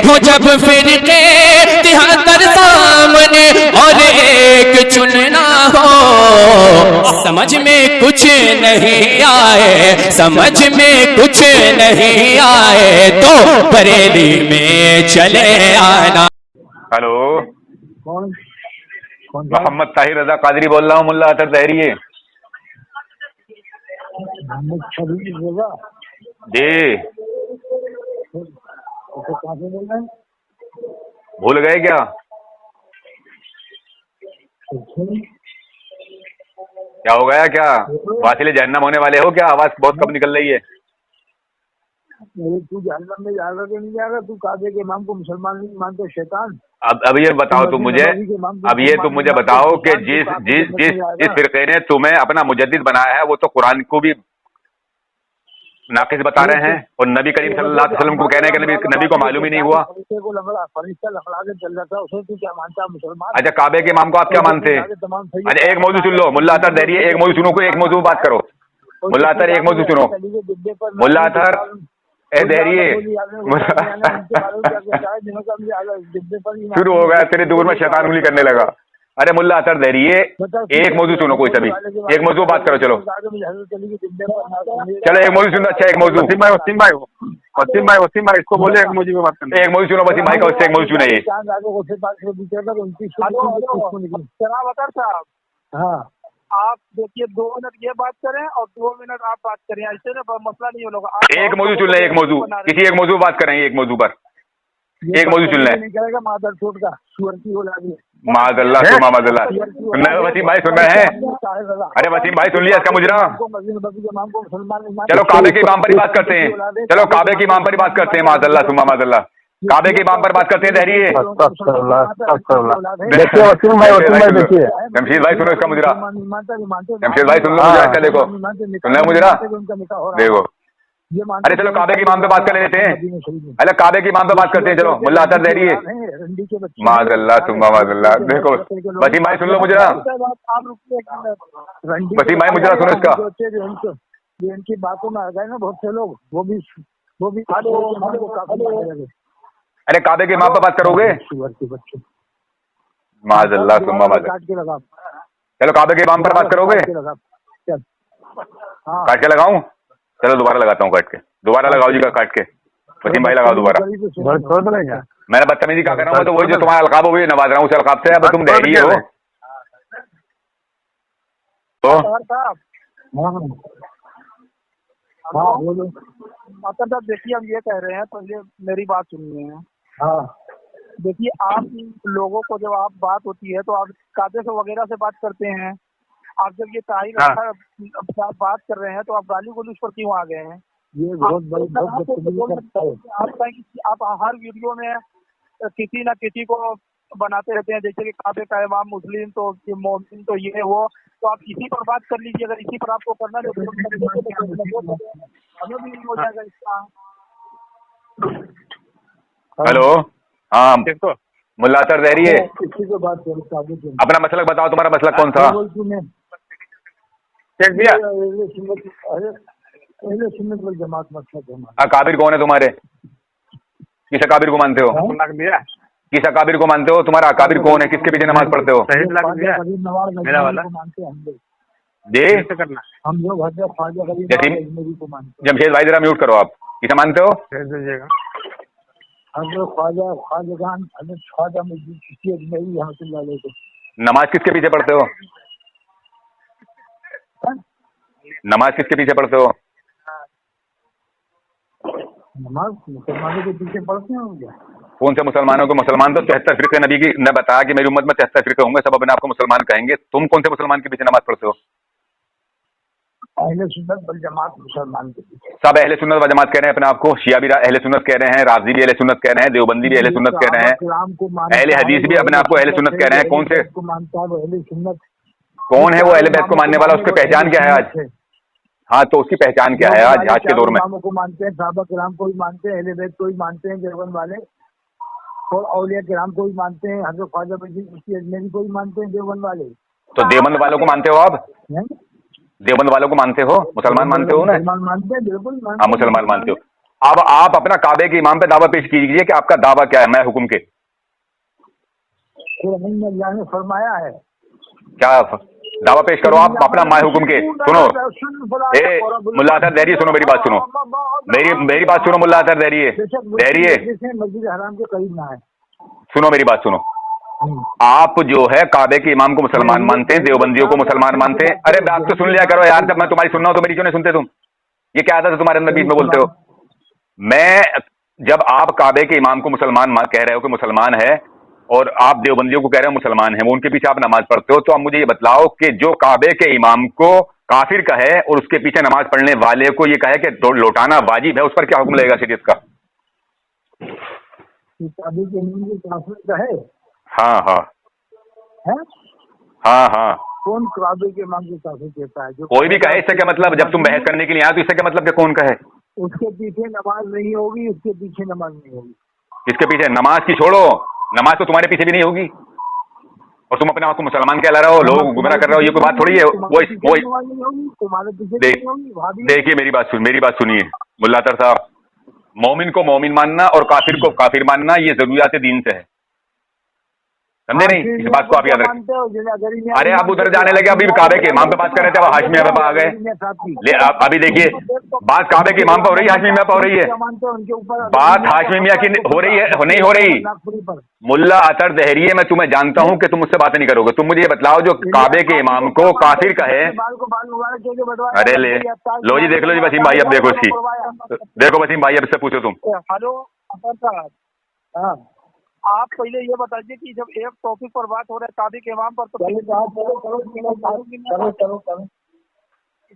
ہو جب فرقے 73 سامنے اور ایک چننا ہو، سمجھ میں کچھ نہیں آئے، سمجھ میں کچھ نہیں آئے تو بریلی میں چلے آنا۔ ہلو، کون محمد طاہر رضا قادری بول رہا ہوں، ملا اطہر ظاہری ہے محمد شریف رضا؟ جی، کہاں سے بول رہے ہیں؟ بھول گئے کیا؟ کیا ہو گیا؟ کیا واصل جہنم ہونے والے ہو کیا؟ آواز بہت کم نکل رہی ہے۔ تو جہنم میں جا رہا کہ نہیں جا رہا؟ تو کعبے کے امام کو مسلمان نہیں مانتے شیطان؟ اب یہ بتاؤ تم مجھے، اب یہ تم مجھے بتاؤ کہ جس فرقے نے تمہیں اپنا مجدد بنایا ہے وہ تو قرآن کو بھی ناقص بتا رہے ہیں، اور نبی کریم صلی اللہ علیہ وسلم کو کہہ رہے ہیں کہ نبی کو معلوم ہی نہیں ہوا۔ فرشتہ لفڑا کے چل جاتا، اسے تو کیا مانتا مسلمان؟ اچھا، کعبے کے امام کو آپ کیا مانتے ہیں؟ اچھا ایک موضوع سن لو، ملا اطہر ظاہری ایک موضوع سنو، کوئی ایک موضوع بات کرو۔ ملا اطہر ایک موضوع سنو، ملا اطہر ظاہری شروع ہو گیا، تیرے دور میں شیطان انگلی کرنے لگا۔ ارے ملا اطہر ظاہری ایک موضوع سنو، کوئی سبھی ایک موضوع بات کرو۔ چلو ایک موضوع سنو۔ اچھا ایک موضوع، وسیم بھائی اس کو بولے ایک موضوع پہ بات کرنا۔ ایک موضوع سنو، وسیم بھائی کا اس سے ایک موضوع سنائیے۔ جناب اطہر صاحب، ہاں آپ دیکھیے 2 منٹ یہ بات کریں اور 2 منٹ آپ بات کریں، ایسے نا مسئلہ نہیں ہوگا۔ ایک موضوع چن لیں، ایک موضوع، کسی ایک موضوع بات کریں، ایک موضوع پر ایک موضوع چن لیں۔ نہیں کرے گا مادر چوٹ کا سور کی اولاد ہے۔ معاذ اللہ ثم معاذ اللہ۔ سن رہے ہو وسیم بھائی، سن رہے ہیں؟ ارے وسیم بھائی سن لیا اس کا مجرا؟ چلو کعبے کے امام پر ہی بات کرتے ہیں، چلو کعبے کے امام پر ہی بات کرتے ہیں۔ معاذ اللہ ثم معاذ اللہ، کعبے کے امام پر بات کرتے ہیں ظاہری ہے۔ جمشید بھائی سنو اس کا مجرا، جمشید بھائی سن لو مجرا اس کا، دیکھو سن رہے ہو مجرا، دیکھو۔ ارے چلو کعبے کے امام پہ بات کر لیتے ہیں، ارے کعبے کے امام پہ بات کرتے ہیں، چلو ملا اطہر ظاہری ہے۔ معاذ اللہ ثم معاذ اللہ، دیکھو وسیم بھائی سن لو مجرا، وسیم بھائی مجرا سنو اس کا۔ ان کی باتوں میں آ گئے نا بہت سے لوگ، وہ بھی ارے کعبے کے امام پہ بات کرو گے؟ معاذ اللہ ثم معاذ اللہ، چلو کعبے کے امام پر بات کرو گے؟ کاٹ کے لگاؤں؟ چلو دوبارہ لگاتا ہوں کاٹ کے، دوبارہ لگاؤ جی کاٹ کے، وسیم بھائی لگاؤ دوبارہ۔ میں نے بدتمیزی کیا کر رہا ہوں؟ تو وہی جو تمہارا القاب ہو وہی نواز رہا ہوں، اس القاب سے اب تم ظاہری ہو۔ اطہر صاحب دیکھیے ہم یہ کہہ رہے ہیں، تو یہ میری بات سنیے ہیں۔ دیکھیے آپ لوگوں کو جب آپ بات ہوتی ہے تو آپ کعبے سے وغیرہ سے بات کرتے ہیں، آپ جب یہ طاہر بات کر رہے ہیں تو آپ گالی گلوچ پر کیوں آ گئے ہیں؟ یہ بہت بڑی آپ ہر ویڈیو میں کسی نہ کسی کو بناتے رہتے ہیں، جیسے کہ کعبے کا امام مسلم تو مومن تو یہ وہ، تو آپ اسی پر بات کر لیجیے، اگر اسی پر آپ کو کرنا ہے ہمیں بھی ہو جائے گا اس کا۔ ہلو، ہاں ملا اطہر ظاہری ہے، کسی کو بات کرو، اپنا مسلک بتاؤ، تمہارا مسلک کون تھا؟ سنت والجماعت مسلک ہے۔ اکابر کون ہے تمہارے؟ کس اکابر کو مانتے ہو؟ کس اکابر کو مانتے ہو؟ تمہارا اکابر کون ہے؟ کس کے پیچھے نماز پڑھتے ہو؟ جی جمشید بھائی ذرا میوٹ کرو، آپ کسے مانتے ہو؟ نماز کس کے پیچھے پڑھتے ہو؟ نماز کس کے پیچھے پڑھتے ہو؟ نماز مسلمانوں کے پیچھے پڑھتے ہیں۔ کون سے مسلمانوں کو؟ مسلمان تو 73 فرقے نبی کی نے بتایا کہ میری امت میں 73 فرقے ہوں گے، سب اپنے آپ کو مسلمان کہیں گے، تم کون سے مسلمان کے پیچھے نماز پڑھتے ہو؟ اہل سنت والجماعت مسلمان کے پیچھے سب اہل سنت والجماعت کہہ رہے ہیں اپنے آپ کو، شیعہ بھی اہل سنت کہہ رہے ہیں، رافضی بھی اہل سنت کہہ رہے ہیں، دیوبندی بھی اہل سنت کہہ رہے ہیں، اہل حدیث بھی اپنے آپ کو اہل سنت کہہ رہے ہیں۔ کون سے کون ہے وہ اہل بیت کو ماننے والا؟ اس کی پہچان کیا ہے آج؟ ہاں تو اس کی پہچان کیا ہے آج کے دور میں؟ کو مانتے ہیں، صحابہ کرام کو بھی مانتے ہیں، اہل بیت کو بھی مانتے ہیں دیوبند والے، اور اولیاء کرام کو بھی مانتے ہیں، حضرت خواجہ بشیر اجمیری کو بھی مانتے ہیں دیوبند والے۔ تو دیوبند والوں کو مانتے ہو آپ؟ دیوبند والوں کو مانتے ہو؟ مسلمان مانتے ہو نا؟ مانتے ہیں، بالکل ہاں مسلمان مانتے ہو۔ अब आप अपना काबे के इमाम पे दावा पेश कीजिए कि आपका दावा क्या है मैं हुक्म के। अल्लाह ने फरमाया है, क्या दावा पेश करो आप अपना मैं हुक्म के। सुनो मुल्ला अतर दहरिए, सुनो मेरी बात सुनो, मेरी बात सुनो मुल्ला अतर दहरिए, मस्जिद हराम के करीब ना है। सुनो मेरी बात सुनो। आप जो है काबे के इमाम को मुसलमान मानते हैं, देवबंदियों को मुसलमान मानते हैं। अरे बात तो सुन लिया करो यार, जब मैं तुम्हारी सुन रहा हूं तो मेरी क्यों नहीं सुनते तुम? ये क्या आदत है तुम्हारे अंदर, बीच में बोलते हो? मैं जब आप काबे के इमाम को मुसलमान कह रहे हो कि मुसलमान है, और आप देवबंदियों को कह रहे हो मुसलमान है, वो उनके पीछे आप नमाज पढ़ते हो, तो आप मुझे ये बतलाओ कि जो काबे के इमाम को काफिर कहे और उसके पीछे नमाज पढ़ने वाले को ये कहे कि लौटाना वाजिब है, उस पर क्या हुक्म लगेगा शरीयत का? काबे के इमाम को काफिर कहे? हाँ हाँ है? हाँ हाँ, कौन काबे के इमाम को काफिर कहता है? जो कोई भी कहे, इससे क्या मतलब? जब तुम बहस करने के लिए आए तो इससे क्या मतलब कि कौन कहे? उसके पीछे नमाज नहीं होगी, उसके पीछे नमाज नहीं होगी। किसके पीछे? नमाज की छोड़ो, नमाज तो तुम्हारे पीछे भी नहीं होगी, और तुम अपने आप को मुसलमान कहला रहे हो, लोग गुमराह कर रहे हो, ये कोई बात थोड़ी है। देखिए मेरी बात सुनिए मुल्ला अतर साहब, मोमिन को मोमिन मानना और काफिर को काफिर मानना ये जरूरियात दीन से है, समझे नहीं? इस बात को आप याद रखें। अरे आप उधर जाने लगे, अभी काबे के इमाम पे बात कर रहे थे, अब हाशमी मियां पे आ गए। अभी देखिए बात काबे के इमाम पे हो रही है, हाशमी मियां पे हो रही है। बात हाशमी मियां की हो रही है, नहीं हो रही? मुल्ला अतर दहरिए, मैं तुम्हें जानता हूं कि तुम मुझसे बातें नहीं करोगे। तुम मुझे ये बतलाओ, जो काबे के इमाम को काफिर कहे। अरे लो जी, देख लो जी वसीम भाई, अब देखो इसकी, देखो वसीम भाई, अब इससे पूछो तुम। हेलो अतर साहब, आप पहले ये बताइए कि जब एक टॉपिक पर बात हो रहा है काबे के इमाम पर, तो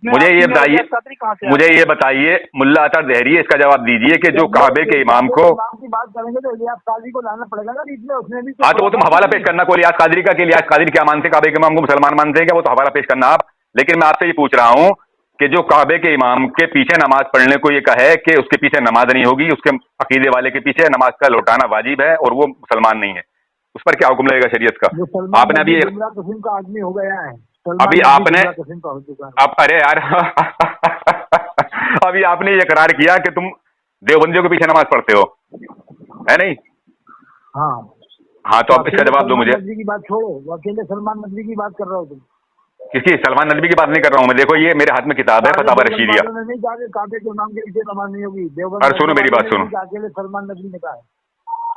मुझे ये बताइए मुल्ला अतर दहरिए, इसका जवाब दीजिए कि जो काबे के इमाम को की बात करेंगे तो इलियास कादरी को लाना पड़ेगा ना बीच में, उसने भी। हाँ तो वो तुम हवाला पेश करना को इलियास कादरी का, कि इलियास कादरी क्या मानते, काबे के इमाम को मुसलमान मानते हैं क्या, वो तो हवाला पेश करना आप। लेकिन मैं आपसे ये पूछ रहा हूँ कि जो काबे के इमाम के पीछे नमाज पढ़ने को ये कहे कि उसके पीछे नमाज नहीं होगी, उसके अकीदे वाले के पीछे नमाज का लौटाना वाजिब है और वो मुसलमान नहीं है, उस पर क्या हुक्म लगेगा शरीयत का? आपने अभी किस्म का आदमी हो गया है, अभी आपने अब, अरे यार अभी आपने ये करार किया कि तुम देवबंदियों के पीछे नमाज पढ़ते हो, है नहीं? हाँ तो अब इसका जवाब दो मुझे। की बात छोड़ो, अकेले सलमान नदवी की बात कर रहे हो तुम। किसकी? सलमान नदवी की बात नहीं कर रहा हूँ मैं। देखो ये मेरे हाथ में किताब है, फतावा रशीदिया। अरे सुनो मेरी बात सुनो, सलमान नदवी ने कहा है।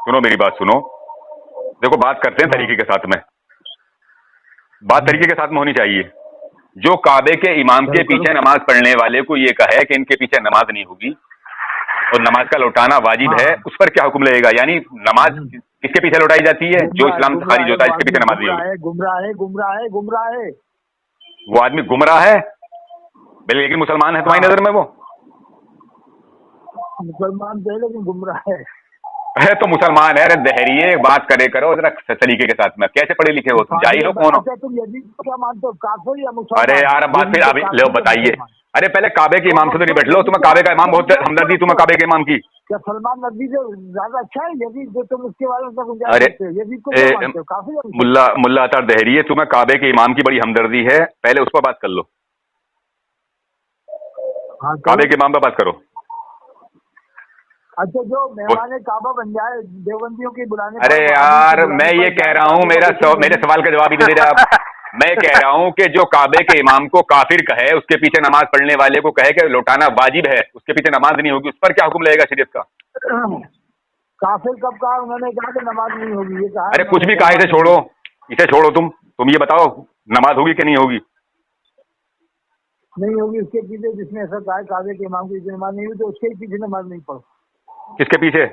सुनो मेरी बात सुनो, देखो बात करते हैं तरीके के साथ में, बात तरीके के साथ में होनी चाहिए। जो काबे के इमाम के पीछे नमाज पढ़ने वाले को ये कहे कि इनके पीछे नमाज नहीं होगी और नमाज का लौटाना वाजिब है, उस पर क्या हुक्म लगेगा? यानी नमाज किसके पीछे लौटाई जाती है? जो इस्लाम से खारिज होता है, इसके पीछे नमाज नहीं होगी। गुमराह है। वो आदमी गुमराह है, लेकिन मुसलमान है तुम्हारी नजर में? वो मुसलमान है लेकिन गुमराह है तो मुसलमान है। अरे दहरिए बात करे करो जरा तरीके के साथ में, कैसे पढ़े लिखे हो तुम, जाहिल हो, कौन हो? तुम यदि क्या मानते हो, काफिर या मुसलमान? अरे यार अब बात फिर अभी लो बताइए। अरे पहले काबे के इमाम से तो नहीं बैठ लो, तुम्हें काबे का इमाम बहुत हमदर्दी, तुम्हें काबे के इमाम की। क्या सलमान नदवी से ज्यादा अच्छा है? यदि जो तुम उसके बारे में, अरे मुल्ला अतर दहरिए, तुम्हें काबे के इमाम की बड़ी हमदर्दी है, पहले उस पर बात कर लो। काबे के इमाम पर बात करो। अच्छा, जो मेहमान काबा बन जाए देवबंदियों की बुलाने। अरे यार मैं ये कह रहा हूँ, मेरे सवाल का जवाब ही दे रहे आप। मैं कह रहा हूँ कि जो काबे के इमाम को काफिर कहे, उसके पीछे नमाज पढ़ने वाले को कहे कि लौटाना वाजिब है, उसके पीछे नमाज नहीं होगी, उस पर क्या हुक्म लगेगा शरीयत का? काफिर कब कहा? उन्होंने कहा कि नमाज नहीं होगी, ये कहा। अरे कुछ भी कहा, इसे छोड़ो, इसे छोड़ो, तुम ये बताओ नमाज होगी कि नहीं होगी? नहीं होगी। उसके पीछे जिसने ऐसा कहा काबे के इमाम की नमाज नहीं हुई, तो उसके पीछे नमाज नहीं पढ़ो। किसके पीछे?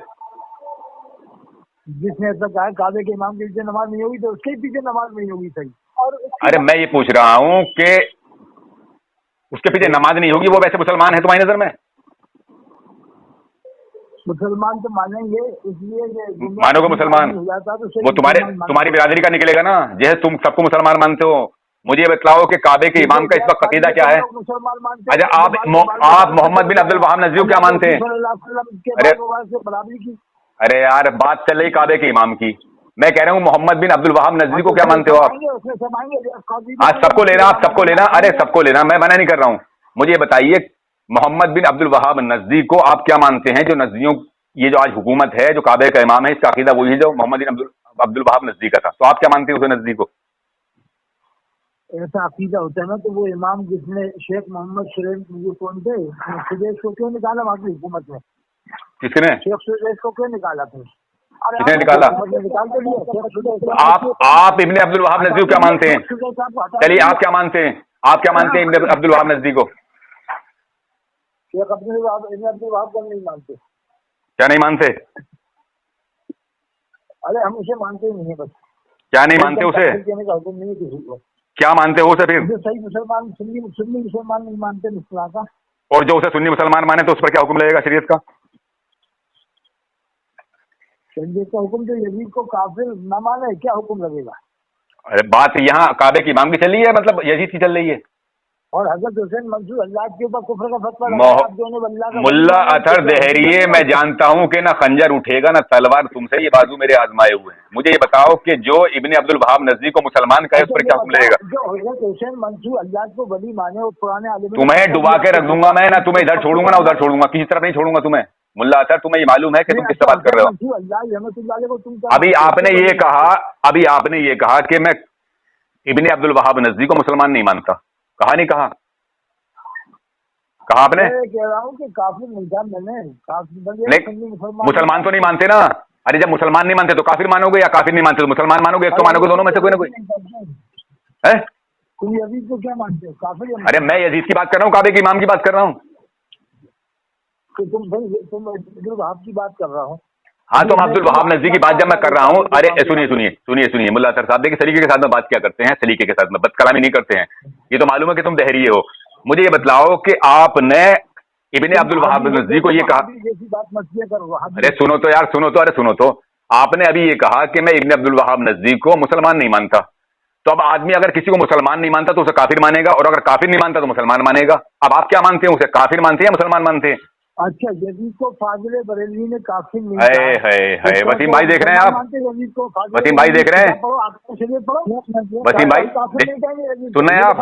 जिसने ऐसा कहा काबे के इमाम के पीछे नमाज नहीं होगी, तो उसके पीछे नमाज नहीं होगी। सही। और अरे मैं ये पूछ रहा हूँ कि उसके पीछे नमाज नहीं होगी, वो वैसे मुसलमान है तुम्हारी नजर में? मुसलमान तो मानेंगे, इसलिए मानोगे मुसलमान? वो तुम्हारी बिरादरी का निकलेगा ना, जैसे तुम सबको मुसलमान मानते हो। मुझे बताओ कि काबे के इमाम का इस वक्त अकीदा क्या है? अच्छा आप मोहम्मद बिन अब्दुल वहाब नजरी को क्या मानते हैं? अरे यार बात चल रही काबे के इमाम की, मैं कह रहा हूँ मोहम्मद बिन अब्दुल वहाब नजरी को क्या मानते हो आप? आज सबको लेना, आप सबको लेना, अरे सबको लेना, मैं मना नहीं कर रहा हूँ। मुझे बताइए मोहम्मद बिन अब्दुल वहाब नजदी को आप क्या मानते हैं? जो नजदियों ये जो आज हुकूमत है, जो काबे का इमाम है, इसका अकीदा वही है जो मोहम्मद बिन अब्दुल वहाब नजदी का था। तो आप क्या मानते हैं उसे नजदी को? ऐसा अकीदा होता है ना, तो वो इमाम जिसने शेख मोहम्मद सुरेश कौन थे, सुरेश को क्यों निकाला वहाँ की हुकूमत में? किसने? शेख सुरेश को क्यों निकाला थे? किसने निकाला? आप इब्ने अब्दुल वहाब नजदी को क्या मानते हैं? चलिए आप क्या मानते हैं? आप क्या मानते हैं इब्ने अब्दुल वहाब नजदी को? शेख अब्दुल वहाब को नहीं मानते। क्या नहीं मानते? अरे हम उसे मानते ही नहीं है बस। क्या नहीं मानते उसे? देने का हुक्म नहीं है किसी को। क्या मानते हो उसे फिर? जो सही मुसलमान सुन्नी मुसलमान नहीं मानते मुस्लिम का। और जो उसे सुन्नी मुसलमान माने तो उस पर क्या हुक्म लगेगा शरीयत का? शरीयत का हुक्म जो यजीद को काफिर न माने, क्या हुक्म लगेगा? अरे बात यहाँ काबे की इमाम की चल रही है, मतलब यजीद की चल रही है। और हजरत हुसैन मंसूर अल्लाह के ऊपर कुफ्र का फतवा लगाया। मुल्ला अतर दहरिये, मैं जानता हूँ कि ना खंजर उठेगा ना तलवार तुमसे, ये बाजू मेरे आजमाए हुए हैं। मुझे ये बताओ कि जो इब्ने अब्दुल वहाब नजदी को मुसलमान कहे उस पर क्या हुक्म लगेगा? जो हजरत हुसैन मंसूर अल्लाह को वली माने और पुराने आलिम, तुम्हें डुबा के रख दूंगा मैं, ना तुम्हें इधर छोड़ूंगा ना उधर छोड़ूंगा, किसी तरफ नहीं छोड़ूंगा तुम्हें। मुल्ला अतर, तुम्हें ये मालूम है कि तुम किससे बात कर रहे हो? अभी आपने ये कहा कि मैं इब्ने अब्दुल वहाब नजदी को मुसलमान नहीं मानता। कहा नहीं कहा? कहा आपने? कह रहा हूँ कि काफिर नहीं था मैंने। मुसलमान तो नहीं मानते ना। अरे जब मुसलमान नहीं मानते तो काफिर मानोगे, या काफिर नहीं मानते तो मुसलमान मानोगे? एक तो मानोगे, दोनों में से कोई ना कोई है। तुम यजीद को क्या मानते हो? काफिर? अरे मैं यजीद की बात कर रहा हूँ, काबे के इमाम की बात कर रहा हूँ। तो तुम अब्दुल वहाब की बात कर रहा हूँ। हाँ, तो अब्दुल वहाब नजदी की बात जब मैं कर रहा हूँ, अरे सुनिए मुल्ला अतर साहब, देखिए सलीके के साथ में बात क्या करते हैं, सलीके के साथ में बदकलामी नहीं करते हैं। ये तो मालूम है कि तुम दहरिये हो। मुझे ये बतलाओ कि आपने इब्ने अब्दुल वहाब नजदी को ये कहा। अरे सुनो तो यार, सुनो तो आपने अभी ये कहा कि मैं इब्ने अब्दुल वहाब नजदी को मुसलमान नहीं मानता। तो अब आदमी अगर किसी को मुसलमान नहीं मानता तो उसे काफिर मानेगा, और अगर काफिर नहीं मानता तो मुसलमान मानेगा। अब आप क्या मानते हैं? उसे काफिर मानते हैं या मुसलमान मानते हैं? अच्छा, यजीद को फाजिल बरेलवी ने काफिर नहीं कहा। वसीम भाई देख रहे हैं आप? वसीम भाई देख रहे हैं? वसीम भाई सुन रहे हैं आप?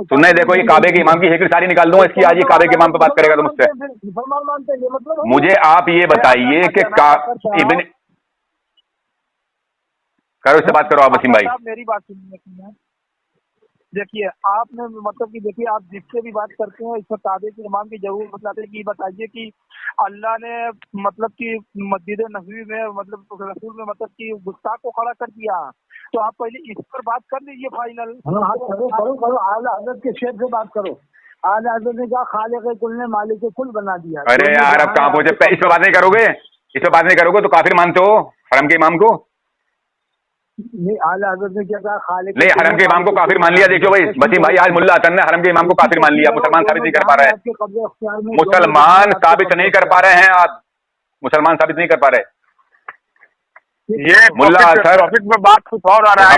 सुन रहे? देखो ये काबे के इमाम की हिक्र सारी निकाल दूंगा इसकी। आज ये काबे के इमाम पे बात करेगा तो मुझसे। मुसलमान मानते हैं मतलब। मुझे आप ये बताइए कि इब्ने करो, इससे बात करो आप वसीम भाई। मेरी बात सुनिए। देखिए आपने मतलब कि देखिए आप जिससे भी बात करते हैं इस पर काबे के इमाम की जरूर बताते हैं कि बताइए कि अल्लाह ने मतलब कि मस्जिद नबवी में मतलब रसूल में मतलब कि गुस्ताख को खड़ा कर दिया। तो आप पहले इस पर बात कर लीजिए फाइनल। करो आला हज़रत के शेर से बात करो। आला हज़रत ने कहा खालिक कुल ने मालिक कुल बना दिया। अरे यार अब कहाँ पहुंचे? इस पर बात नहीं करोगे? इस पर बात नहीं करोगे तो काफिर मानते हो हरम के इमाम को? नहीं, आला हज़रत ने क्या कहा? खालिक नहीं, हरम के इमाम को काफिर मान लिया। देखो भाई वसीम भाई, आज मुल्ला अतर ने हरम के इमाम को काफिर मान लिया। मुसलमान साबित नहीं कर पा रहे हैं। मुसलमान साबित नहीं कर पा रहे हैं आप। मुसलमान साबित नहीं कर पा रहे। ये मुल्ला अतर टॉपिक में बात कुछ और आ रहा है।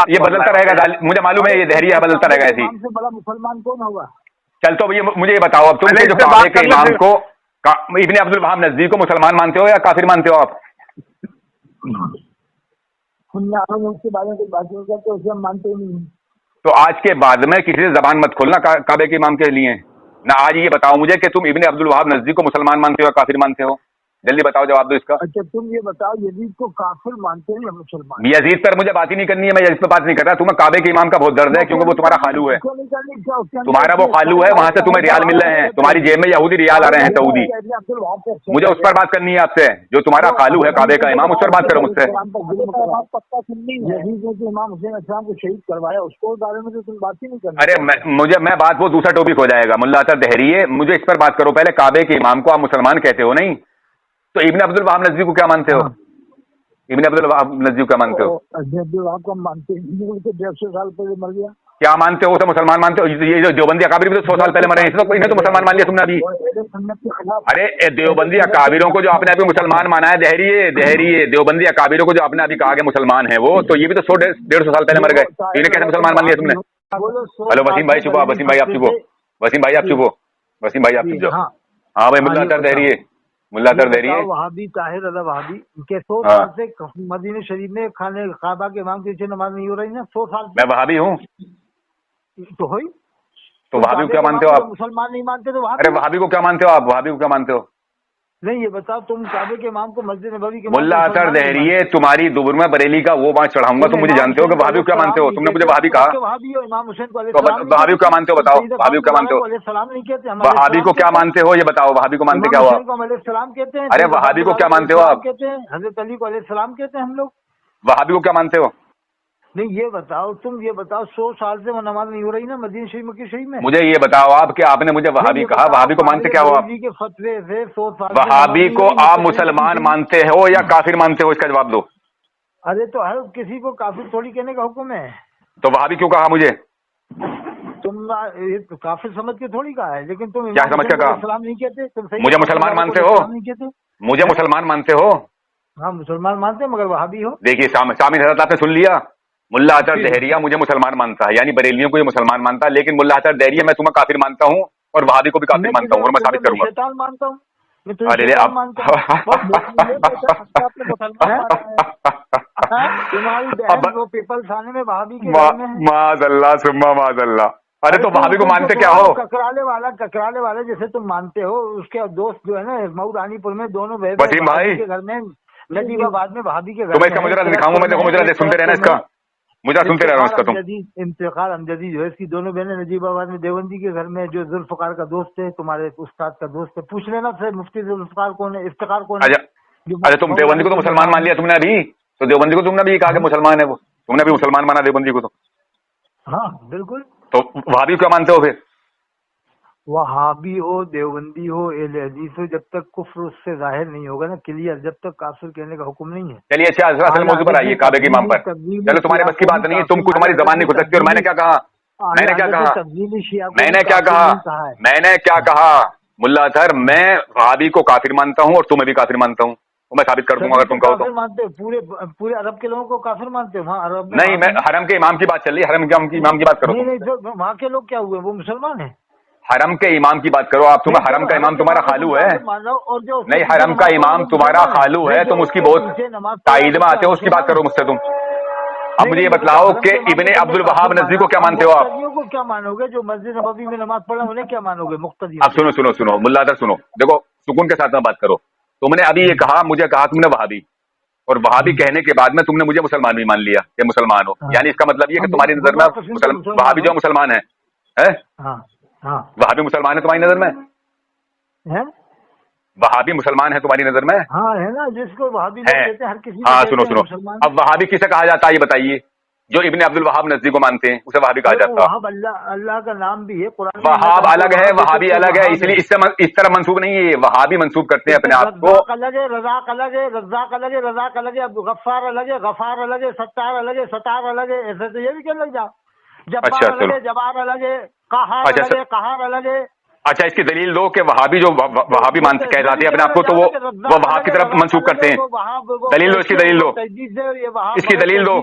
ये बदलता रहेगा। मुझे मालूम है ये दहरिया बदलता रहेगा ऐसी। बड़ा मुसलमान कौन होगा? चल तो मुझे ये बताओ अब, तुम जो काबे के इमाम को इब्ने अब्दुल वहाब नजदी को मुसलमान मानते हो या काफिर मानते हो आप? उसके बारे में कोई बात नहीं करते, उसे हम मानते ही नहीं। तो आज के बाद में किसी से जबान मत खोलना काबे के इमाम के लिए ना। आज ये बताओ मुझे कि तुम इब्ने अब्दुल वहाब नजदी को मुसलमान मानते हो या काफिर मानते हो? जल्दी बताओ, जवाब दो इसका। अच्छा तुम ये बताओ यजीद को काफिर मानते हैं या मुसलमान? यजीद पर मुझे बात ही नहीं करनी है, मैं यजीद पर बात नहीं कर रहा। तुम्हें काबे के इमाम का बहुत दर्द है क्योंकि वो तुम्हारा खालू है। तुम्हारा वो खालू है, वहां से तुम्हें रियाल मिल रहे हैं, तुम्हारी जेब में यहूदी रियाल आ रहे हैं, सऊदी। मुझे उस पर बात करनी है आपसे। जो तुम्हारा खालू है काबे का इमाम, उस पर बात करो मुझसे। यजीद ने इमाम हुसैन अस्सलाम को शहीद करवाया, उसको बारे में तो तुम बात ही नहीं करनी। अरे मैं बात, वो दूसरा टॉपिक हो जाएगा। मुल्ला अतर दहरिये, मुझे इस पर बात करो पहले। काबे के इमाम को आप मुसलमान कहते हो नहीं, तो इब्ने अब्दुल वहाब नजदी को क्या मानते हो? इब्ने अब्दुल वहाब नजदी को क्या मानते हो? अब्दुल वहाब को मानते हैं, 150 साल पहले मर गया। क्या मानते हो? तो मुसलमान मानते हो? ये जो देवबंदी अकाबिर भी तो 100 साल पहले मरे हैं, इन्हें तो मुसलमान मान लिया तुमने अभी। अरे देवबंदी अकाबिरों को जो आपने अभी मुसलमान माना है, दहरिये देवबंदी अकाबिरों को जो आपने अभी कहा कि मुसलमान है वो, तो ये भी तो 100-150 साल पहले मर गए, इन्हें कैसे मुसलमान मान लिया तुमने? हेलो वसीम भाई चुप हो, वसीम भाई आप चुप हो, वसीम भाई आप चुप हो, वसीम भाई आप चुप जाओ। हाँ भाई मुल्ला अतर दहरिये, मुल्ला अतर दहरिये वहाबी ताहिर अल वहाबी के 100 साल से मदीने शरीफ में खाने काबा के इमाम के पीछे नमाज नहीं हो रही ना 100 साल। मैं वहाबी हूँ तो होई तो वहाबी को क्या मानते हो आप? मुसलमान नहीं मानते तो अरे वहाबी को क्या मानते हो आप? वहाबी को क्या मानते हो? नहीं, ये बताओ, तुम काबे के इमाम को मस्जिद नबवी के मुल्ला अतर दहरिये, तुम्हारी दुबर में बरेली का वो बात चढ़ाऊंगा, तुम मुझे जानते हो कि वहाबी को क्या मानते हो? तुमने मुझे वहाबी कहा, वहाबी हो इमाम हुसैन को वहाबी को क्या मानते हो? बताओ वहाबी को क्या मानते हो? सलाम नहीं कहते, वहाबी को क्या मानते हो ये बताओ? वहाबी को मानते क्या हुआ? सलाम कहते हैं। अरे वहाबी को क्या मानते हो आप? कहते हैं हजरत अली को सलाम कहते हैं हम लोग। वहाबी को क्या मानते हो? नहीं, ये बताओ, तुम ये बताओ, 100 साल से वो नमाज नहीं हो रही ना मदीना शरीफ मक्की शरीफ में? मुझे ये बताओ आप कि आपने मुझे वहाबी कहा, वहाबी को मानते क्या हो आप? के फतवे से 100 साल वहाबी को आप मुसलमान मानते हो या काफिर मानते हो? इसका जवाब दो। अरे तो हर किसी को काफिर थोड़ी कहने का हुक्म है। तो वहाबी क्यों कहा मुझे? तुम काफिर समझ के थोड़ी कहा है, लेकिन तुम क्या समझ के कहा? सलाम नहीं कहते, तुम सही मुझे मुसलमान मानते हो? नहीं कहते। मुझे मुसलमान मानते हो? हाँ, मुसलमान मानते हैं, मगर वहाबी हो। देखिए शामिल हजरत आपने सुन लिया, मुल्ला अतर दहरिया मुझे मुसलमान मानता है, यानी बरेलियों को ये मुसलमान मानता है, लेकिन मुल्ला अतर दहरिया मैं तुम्हें काफिर मानता हूँ और वहाबी को भी काफिर मानता हूँ, और मैं साबित करूंगा। शैतान मानता हूँ, अरे आप तुम्हारी बहन वो पीपल थाने में वहाबी के घर में है। माज़अल्लाह सुम्मा माज़अल्लाह। अरे तो वहाबी को मानते क्या हो? ककराले वाला जैसे तुम मानते हो, उसके दोस्त जो है ना मऊ रानीपुर में, दोनों वसीम भाई के घर में, नजीबाबाद में वहाबी के घर तो मैं इसका मुजरा दिखाऊंगा, मैं देखो मुजरा सुनते रहना, इसका मुझे सुनते रह रहा हूँ इसका। तुम इंतकाल अमजदी जो है, इसकी दोनों बहनें नजीबाबाद में देवबंदी के घर में, जो जुल्फकार का दोस्त है, तुम्हारे उस्ताद का दोस्त है, पूछ लेना सर मुफ्ती जुल्फकार कौन है, इफ्तिकार कौन है। अच्छा तुम देवबंदी को तो मुसलमान मान लिया तुमने अभी, तो देवबंदी को तुमने भी कहा कि मुसलमान है वो, तुमने भी मुसलमान माना देवबंदी को? तो हाँ बिल्कुल। तो वहाबी क्या मानते हो फिर? वहाबी हो, देवबंदी हो, अहले हदीस हो, जब तक कुफ्र उससे जाहिर नहीं होगा ना क्लियर, जब तक काफिर कहने का हुक्म नहीं है। चलिए अच्छा असल मौजूद पर आइए, काबे के इमाम पर। चलो तुम्हारे बस की बात नहीं है, तुमको तुम्हारी जबान नहीं खुल सकती। और मैंने क्या कहा? मैंने क्या कहा? मैंने क्या कहा? मैंने क्या कहा? मुल्ला अतर, मैं वहाबी को काफिर मानता हूँ और तुम्हें भी काफिर मानता हूँ, मैं साबित कर दूंगा अगर तुम कहो तो। मानते पूरे अरब के लोगों को काफिर मानते हो? वहाँ अरब नहीं, मैं हरम के इमाम की बात चल रही है, हरम के इमाम की बात करो। नहीं, जो वहाँ के लोग क्या हुए, वो मुसलमान है? हरम के इमाम की बात करो आप। तुम्हें हरम का इमाम तुम्हारा खालू है? नहीं, हरम का इमाम तुम्हारा खालू है, तुम उसकी बहुत ताईद में आते हो, उसकी बात करो मुझसे तुम। अब मुझे ये बतलाओ कि इब्ने अब्दुल वहाब नज़वी को क्या मानते हो आप? को क्या मानोगे? जो मस्जिद नबवी में नमाज पढ़े उन्हें क्या मानोगे? मुक्तदी। अब सुनो मुल्ला अतर सुनो, देखो सुकून के साथ में बात करो। तुमने अभी ये कहा, मुझे कहा तुमने वहाबी, और वहाबी कहने के बाद में तुमने मुझे मुसलमान भी मान लिया कि मुसलमान हो, यानी इसका मतलब ये कि तुम्हारी नजर में वहाबी जो मुसलमान है? वहाबी मुसलमान है तुम्हारी नजर में? वहाबी मुसलमान है तुम्हारी नजर में? हाँ है ना, जिसको वहाबी कहते हैं हर किसी। हाँ सुनो, अब वहाबी किसे कहा जाता है ये बताइए? जो इब्ने अब्दुल वहाब नज़वी को मानते हैं उसे वहाबी कहा जाता है। अल्लाह का नाम भी है कुरान। वहाब अलग है, वहाबी अलग है, इसलिए इस तरह मंसूब नहीं है। वहाबी मंसूब करते हैं अपने आप को। अलग है, रज़ाक अलग है, रज़ाक अलग है, रज़ाक अलग है, गफ्फार अलग है, गफ्फार अलग है, सत्तार अलग है, सत्तार अलग है, ऐसे तो ये भी क्या लग जाओ। जब्बार अलग है, जब्बार अलग है, कहार अलग है, कहार अलग है। अच्छा, इसकी दलील दो कि वहाबी जो वहाबी मानते कहलाते हैं अपने आप को, तो वो वहाब की तरफ मंसूब करते हैं। दलील दो, इसकी दलील दो, इसकी दलील दो,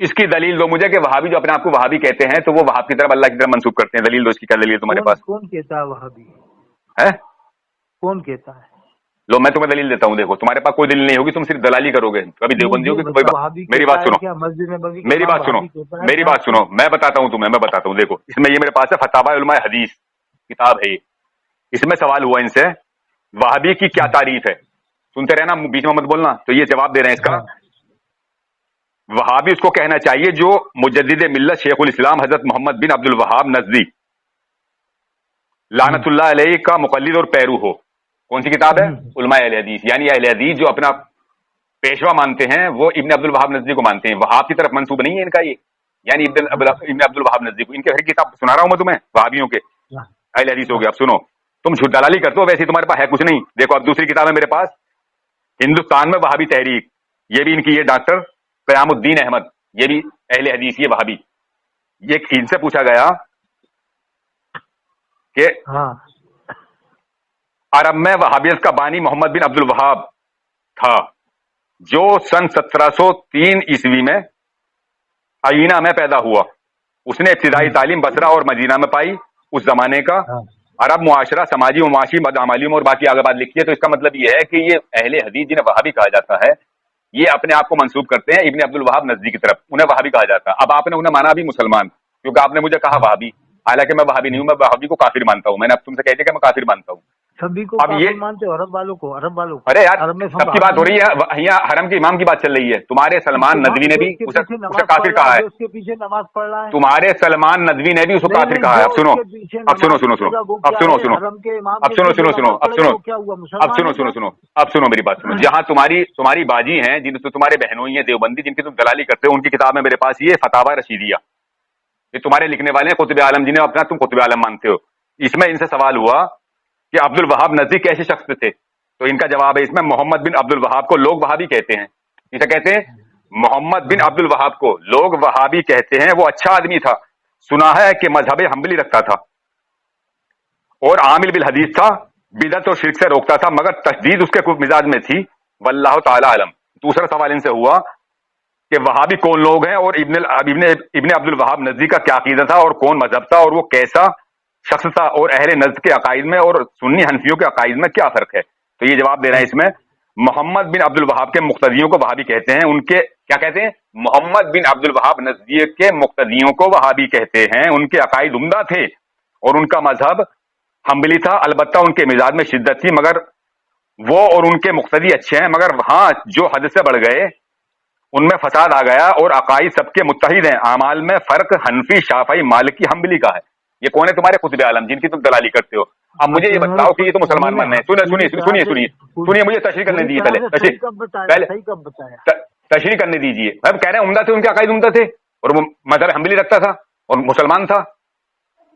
इसकी दलील दो मुझे कि वहाबी जो अपने आप को वहाबी कहते हैं तो वो वहाब की तरफ अल्लाह की तरफ मंसूब करते हैं। दलील दो, इसकी क्या दलील तुम्हारे पास? कौन कहता है वहाबी है? कौन कहता है? लो मैं तुम्हें दलील देता हूँ। देखो तुम्हारे पास कोई दलील नहीं होगी, तुम सिर्फ दलाली करोगे, कभी देवबंदी होगी। मेरी बात सुनो, मेरी बात सुनो, मेरी बात सुनो, मैं बताता हूँ तुम्हें, मैं बताता हूँ। देखो इसमें ये मेरे पास है फतावा उलमा हदीस किताब है, इसमें सवाल हुआ इनसे वहाबी की क्या तारीफ है। सुनते रहना, बीच में मत बोलना। तो ये जवाब दे रहे हैं इसका, वहाबी उसको कहना चाहिए जो मुजद्दिद मिल्लत शेखुल इस्लाम हजरत मोहम्मद बिन अब्दुल वहाब नज़वी लानतुल्लाह अलैहि का मुक़ल्लिद और पैरू हो। कौन सी किताब है? उलमा अहले हदीस, यानी अहले हदीस जो अपना पेशवा मानते हैं वो इब्ने अब्दुल वहाब नज़वी को मानते हैं। वहाब की तरफ मंसूब नहीं है इनका ये, यानी इब्ने अब्दुल वहाब नज़वी को। इनके हर किताब सुना रहा हूं मैं तुम्हें, वहाबियों के अहले हदीस हो गया। अब सुनो, तुम झूठ दलाली करते हो, वैसे तुम्हारे पास है कुछ नहीं। देखो अब दूसरी किताब है मेरे पास, हिंदुस्तान में वहाबी तहरीक, ये भी इनकी, ये डॉक्टर क़यामुद्दीन अहमद, ये भी अहले हदीस, ये वहाबी। ये इनसे पूछा गया कि अरब में वहाबियत का बानी मोहम्मद बिन अब्दुल वहाब था, जो सन 1703 ईस्वी में अयीना में पैदा हुआ। उसने इब्तिदाई तालीम बसरा और मदीना में पाई। उस जमाने का अरब मुआशरा समाजी व माशी बदअमाली में, और बाकी आगे बात लिखी है। तो इसका मतलब ये है कि ये अहले हदीस जिन्हें वहाबी कहा जाता है, ये अपने आप को मंसूब करते हैं इब्ने अब्दुल वहाब नज़वी की तरफ, उन्हें वहाबी कहा जाता है। अब आपने उन्हें माना भी मुसलमान, क्योंकि आपने मुझे कहा वहाबी। हालांकि मैं वहाबी नहीं हूँ, मैं वहाबी को काफिर मानता हूँ। मैंने अब तुमसे कह दिया कि मैं काफिर मानता हूँ। सभी को अब ये मानते हो, अरब वालों को, अरब वालों को। अरे यार अरब में सबकी बात हो रही है, यहाँ हरम के इमाम की बात चल रही है। तुम्हारे सलमान नदवी ने भी उसे काफिर कहा है, उसके पीछे नमाज पढ़ रहा है। तुम्हारे सलमान नदवी ने भी उसको काफिर कहा है। अब सुनो, अब सुनो सुनो सुनो, अब सुनो सुनो, अब सुनो सुनो सुनो, अब सुनो, अब सुनो सुनो सुनो, अब सुनो मेरी बात सुनो। जहाँ तुम्हारी बाजी हैं, जिन तुम्हारे बहनोई हैं देवबंदी, जिनकी तुम दलाली करते हो, उनकी किताब है मेरे पास, ये फतावा रशीदिया, ये तुम्हारे लिखने वाले हैं कुतुब आलम, जिन्हें अपना तुम कुतुब आलम मानते हो। इसमें इनसे सवाल हुआ कि अब्दुल वहाब नजदी कैसे शख्स थे, तो इनका जवाब है इसमें मोहम्मद बिन अब्दुल वहाब को लोग वहाबी कहते हैं। इसे कहते हैं मोहम्मद बिन अब्दुल वहाब को लोग वहाबी कहते हैं। वो अच्छा आदमी था, सुना है कि मजहब हम्बली रखता था और आमिल बिल हदीस था, बिदअत और शिर्क से रोकता था, मगर तशदीद उसके कुछ मिजाज में थी। वल्लाहु ताला आलम। दूसरा सवाल इनसे हुआ कि वहाबी कौन लोग हैं और इब्ने अब्दुल वहाब नजदी का क्या अकीदा था और कौन मजहब था और वो कैसा शख्स था और अहले नज्द के अकाइद में और सुन्नी हनफियों के अकाइद में क्या फर्क है। तो ये जवाब दे रहे हैं इसमें, मोहम्मद बिन अब्दुल वहाब के मुक्तदियों को वहाबी कहते हैं। उनके क्या कहते हैं, मोहम्मद बिन अब्दुल वहाब नजदी के मुक्तदियों को वहाबी कहते हैं। उनके अकाइद उम्दा थे और उनका मजहब हम्बली था, अलबत्ता उनके मिजाज में शिद्दत थी, मगर वो और उनके मुक्तदी अच्छे हैं, मगर हाँ जो हद से बढ़ गए उनमें फसाद आ गया और अकाइद सबके मुत्तहिद हैं। अमाल में फर्क हनफी, शाफई, मालिकी, हम्बली का है। ये कौन है, तुम्हारे कुतुब आलम, जिनकी तुम दलाली करते हो। अब मुझे ये बताओ कि ये तो मुसलमान मान रहे हैं। सुनिए मुझे तशरीह करने दीजिए, पहले तशरीह करने दीजिए। अब कह रहे हैं उम्दा थे, उनके अकाइद उम्दा थे और वो मजहब हम्बली रखता था और मुसलमान था।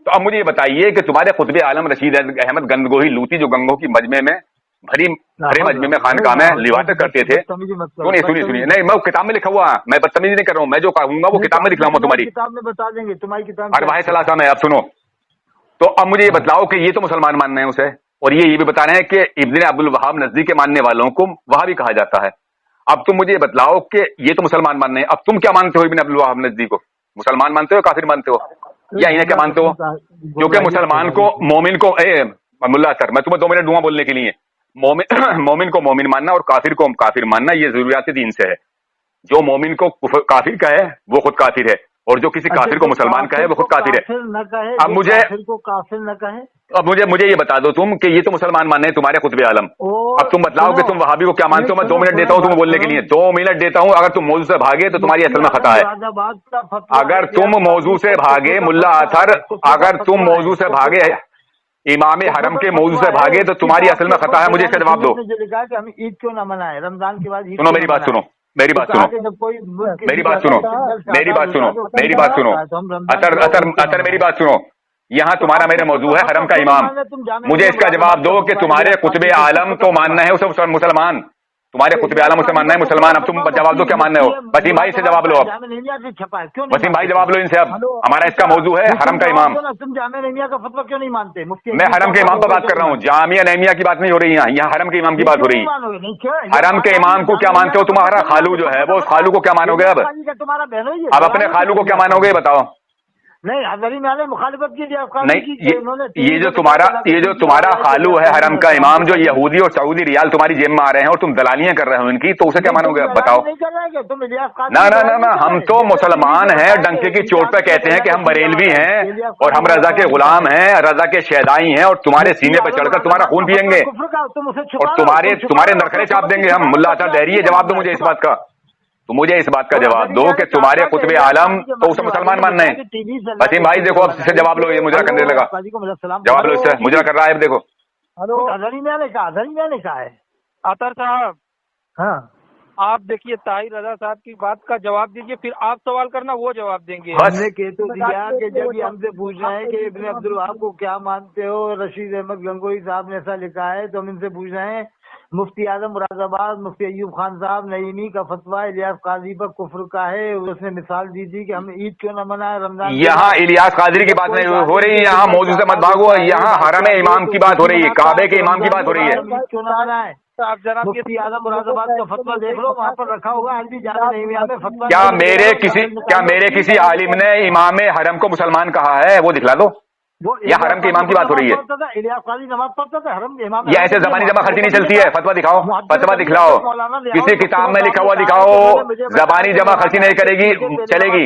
तो अब मुझे ये बताइए कि तुम्हारे कुतुब आलम रशीद अहमद गंदगोही लूती, जो गंगो की मजमे में भरे मजमे में खानकाह में लिवात करते थे, सुनिए नहीं, मैं किताब में लिखा हुआ, मैं बदतमीजी नहीं कर रहा हूँ, मैं जो कहूंगा वो किताब में लिख रहा हूँ, तुम्हारी किताब में बता देंगे, तुम्हारी किताब अरवाह सलासा में। अब सुनो, तो अब मुझे ये बताओ कि ये तो मुसलमान मान रहे हैं उसे, और ये भी बता रहे हैं कि इब्ने अब्दुल वहाब नजदी के मानने वालों को वहाबी कहा जाता है। अब तुम मुझे बताओ कि ये तो मुसलमान मान रहे हैं, अब तुम क्या मानते हो इब्ने अब्दुल वहाब नजदी को? मुसलमान मानते हो, काफिर मानते हो, या इन्हें क्या मानते हो? क्योंकि मुसलमान को, मोमिन को, मुल्ला सर मैं तुम्हें 2 मिनट दूंगा बोलने के लिए, मोमिन को मोमिन मानना और काफिर को काफिर मानना ये जरूरियात दीन से है। जो मोमिन को काफिर कहे वो खुद काफिर है, और जो किसी काफिर को मुसलमान कहे वो खुद काफिर है। अब मुझे काफिर न कहे, अब मुझे ये बता दो तुम कि ये तो मुसलमान मानने हैं तुम्हारे कुतुब आलम। अब तुम बताओ कि तुम वहाबी को क्या मानते हो। मैं 2 मिनट देता हूँ तुम्हें बोलने के लिए, 2 मिनट देता हूँ। अगर तुम मौजू से भागे तो तुम्हारी असल में खता है। अगर तुम मौजू से भागे मुल्ला अतर, अगर तुम मौजू से भागे, इमाम हरम के मौजू से भागे तो तुम्हारी असल में खता है। मुझे इसका जवाब दो। लिखा कि हम ईद क्यों ना मनाए, रमजान के बाद। सुनो मेरी बात सुनो, मेरी बात सुनो, मेरी बात सुनो, मेरी बात सुनो, मेरी बात सुनो, अतर मेरी बात सुनो। यहाँ तुम्हारा मेरा मौजू है हरम का इमाम। मुझे इसका जवाब दो कि तुम्हारे कुतुब आलम तो मानना है उसे मुसलमान, तुम्हारे कुतुब आलम उसे मानना है मुसलमान। अब तुम जवाब दो क्या मानने हो। वसीम भाई से जवाब लो। अब वसीम भाई जवाब लो इनसे। अब हमारा इसका मौजू है हरम का इमाम। तुम जामिया नहमिया का फतवा क्यों नहीं मानते? मुफ्ती मैं हरम के इमाम पर बात कर रहा हूँ, जामिया नहमिया की बात नहीं हो रही है, यहाँ हरम के इमाम की बात हो रही है। हरम के इमाम को क्या मानते हो? तुम्हारा खालू जो है वो, उस खालू को क्या मानोगे? अब अपने खालू को क्या मानोगे बताओ? नहीं, हज़ारी में मुखालिफत की नहीं, ये जो तुम्हारा खालू है हरम का इमाम, जो यहूदी और सऊदी रियाल तुम्हारी जेब में आ रहे हैं और तुम दलालियां कर रहे हो इनकी, तो उसे क्या मानोगे? बताओ ना, हम तो मुसलमान हैं, डंके की चोट पे कहते हैं कि हम बरेलवी हैं और हम रजा के गुलाम हैं, रजा के शहदाई हैं, और तुम्हारे सीने पर चढ़कर तुम्हारा खून पियेंगे और तुम्हारे नरखरे चाप देंगे हम। मुल्ला अतर दहरी, जवाब दो मुझे इस बात का। तो मुझे इस बात का जवाब दो कि तुम्हारे कुतुब आलम तो उसे मुसलमान मानना है। वसीम भाई देखो, अब इससे जवाब लो, ये मुजरा करने लगा, जवाब लो इससे, मुजरा कर रहा है। अब देखो, हज़ारी में कहा है अतर साहब, हाँ आप देखिए ताहिर रजा साहब की बात का जवाब दीजिए, फिर आप सवाल करना, वो जवाब देंगे। हमने कह तो दिया कि जब ये हमसे पूछ रहे हैं कि इब्ने अब्दुल वहाब को क्या मानते हो, रशीद अहमद गंगोही साहब ने ऐसा लिखा है, तो हम इनसे पूछ रहे हैं मुफ्ती आजम मुरादाबाद, मुफ्ती अयूब खान साहब नईमी का फतवा इलियास काजी पर कुफ्र का है। उसने मिसाल दी थी कि हम ईद क्यों न मनाए, रमजान। यहाँ इलियास कादरी की बात नहीं हो रही है, यहाँ मौजू से मत भागो, यहाँ हरम इमाम की बात हो रही है, काबे के इमाम की बात हो रही है। क्यों न मनाए? आप जरा मुफ्ती आजम मुरादाबाद का फतवा देख लो, वहाँ पर रखा होगा। आज भी जाना नहीं में फतवा। क्या मेरे किसी आलिम ने इमाम हरम को मुसलमान कहा है? वो दिखला दो। या हरम के इमाम की बात हो रही है? इलियास काजी नमाज पढ़ता था, हरम इमाम। या ऐसे जबानी जमा खर्ची नहीं चलती है? फतवा दिखाओ, फतवा दिखलाओ, किसी किताब में लिखा हुआ दिखाओ। जबानी जमा खर्ची नहीं करेगी चलेगी।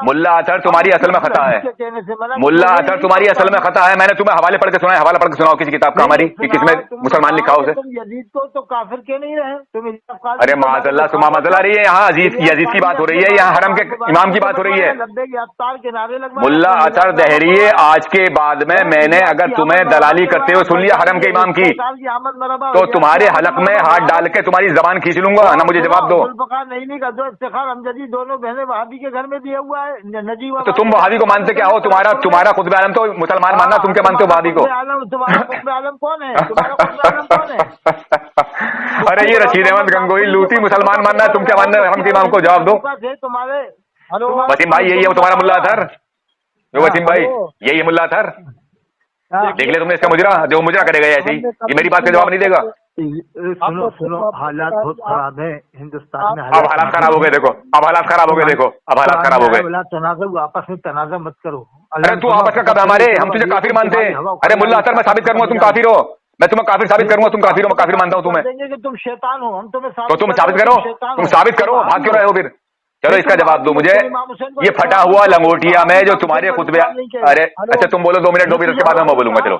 मुल्ला अतर तुम्हारी असल में खता है, मुल्ला अतर तुम्हारी असल में खता है। मैंने तुम्हें हवाले पढ़ के सुना है, हवाला पढ़ के सुनाओ किसी किताब का हमारी कि किसमें मुसलमान लिखा हो उसे। तुम यजीद को तो काफिर के नहीं रहे तुम। अरे माज़अल्लाह सुमा मज़ला रही है, यहाँ यजीद की बात हो रही है, यहाँ हरम के इमाम की बात हो रही है। मुल्ला अतर दहरिए, आज के बाद में मैंने अगर तुम्हें दलाली करते हो सुन लिया हरम के इमाम की, तो तुम्हारे हलक में हाथ डाल के तुम्हारी जबान खींच लूंगा ना, मुझे जवाब दो। नहीं का जो इफ्तिखार हमजदी दोनों बहनें वहाबी के घर में दिया हुआ है नजीब। तो तुम वहाबी को मानते क्या हो? तुम्हारा खुतबे आलम तो मुसलमान मानना, तुम क्या मानते हो वहाबी को? तुम्हारा खुतबे आलम कौन है? तुम्हारा खुतबे आलम कौन है? अरे ये रशीद अहमद गंगोही लूटी मुसलमान मानना है, तुम क्या मानना है? हरम के इमाम को जवाब दो। तुम्हारे वसीम भाई यही है तुम्हारा मुल्ला अतर? वसीम भाई यही है मुल्ला अतर? देख ले तुमने इसका मुजरा, जो मुजरा करेगा ऐसे ही, ये मेरी बात का जवाब नहीं देगा। सुनो सुनो, हालात बहुत खराब है हिंदुस्तान में। अब हालात खराब हो गए देखो, अब हालात खराब हो गए देखो, अब हालात खराब हो गए। तनाज़ा आपस में तनाज़ा मत करो। अरे तू आपस का कब हमारे, हम तुझे काफिर मानते हैं। अरे मुल्ला अतर मैं साबित करूंगा तुम काफिर हो, मैं तुम्हें काफिर साबित करूंगा, तुम काफिर हो, मैं काफिर मानता हूँ तुम्हें। तुम शैतान हो, हम तुम्हें तो तुम साबित करो, तुम साबित करो, भाग क्यों रहे हो फिर? चलो इसका जवाब दो मुझे। ये फटा हुआ लंगोटिया में जो तुम्हारे खुतबे, अरे अच्छा तुम बोलो 2 मिनट, 2 मिनट उसके बाद मैं बोलूंगा। चलो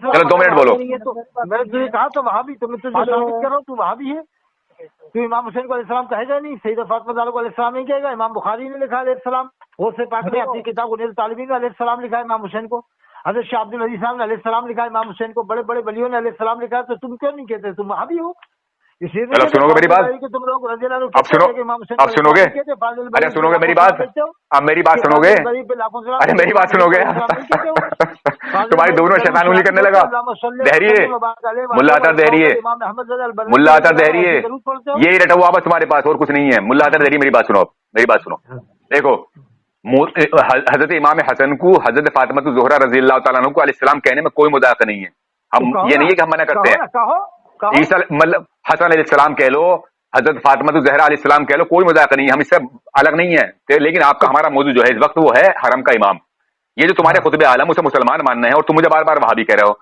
चलो 2 मिनट बोलो। मैंने तुझे कहा तो वहां भी तुम्हें तुझे साबित करो, तू वहां भी है। तू इमाम हुसैन को अलैहिस्सलाम कहेगा नहीं, सैयदा फातिमा को अलैहिस्सलाम नहीं कहेगा। इमाम बुखारी ने लिखा अलैहिस्सलाम, गौसे पाक ने अपनी किताब गुनील तालिबीन में अलैहिस्सलाम लिखा है इमाम हुसैन को। हज़रत शाह अब्दुल अजीज साहब ने अलैहिस्सलाम लिखा है इमाम हुसैन को। बड़े बड़े वलियों ने अलैहिस्सलाम लिखा है, तो तुम क्यों नहीं कहते? तुम वहां भी हो। चलो सुनोगे मेरी बात? तुम लोग अब सुनो, अब सुनोगे? अरे सुनोगे मेरी बात? अब मेरी बात सुनोगे? अरे मेरी बात सुनोगे? तुम्हारी दोनों शैतान उंगली करने लगा। दहरिए मुल्ला अतर दहरिए, मुल्ला अतर दहरिए, यही रटा हुआ बस तुम्हारे पास, और कुछ नहीं है। मुल्ला अतर दहरिए मेरी बात सुनो, मेरी बात सुनो। देखो हजरत इमाम हसन को हजरत फातिमा ज़ोहरा रज़ी अल्लाह तआला अन्हा को अलैहिस्सलाम कहने में कोई मुदाखा नहीं है। हम ये नहीं है कि हम मना करते हैं। ईसा मतलब हसन अलैहिस्सलाम कह लो, हजरत फातिमा ज़हरा अलैहिस्सलाम कह लो, कोई मजाक नहीं है, हम इससे अलग नहीं है। लेकिन आपका हमारा मौजूद जो है इस वक्त वो है हरम का इमाम। ये जो तुम्हारे खुतबे आलम उसे मुसलमान मानना है और तुम मुझे बार बार वहाबी कह रहे हो।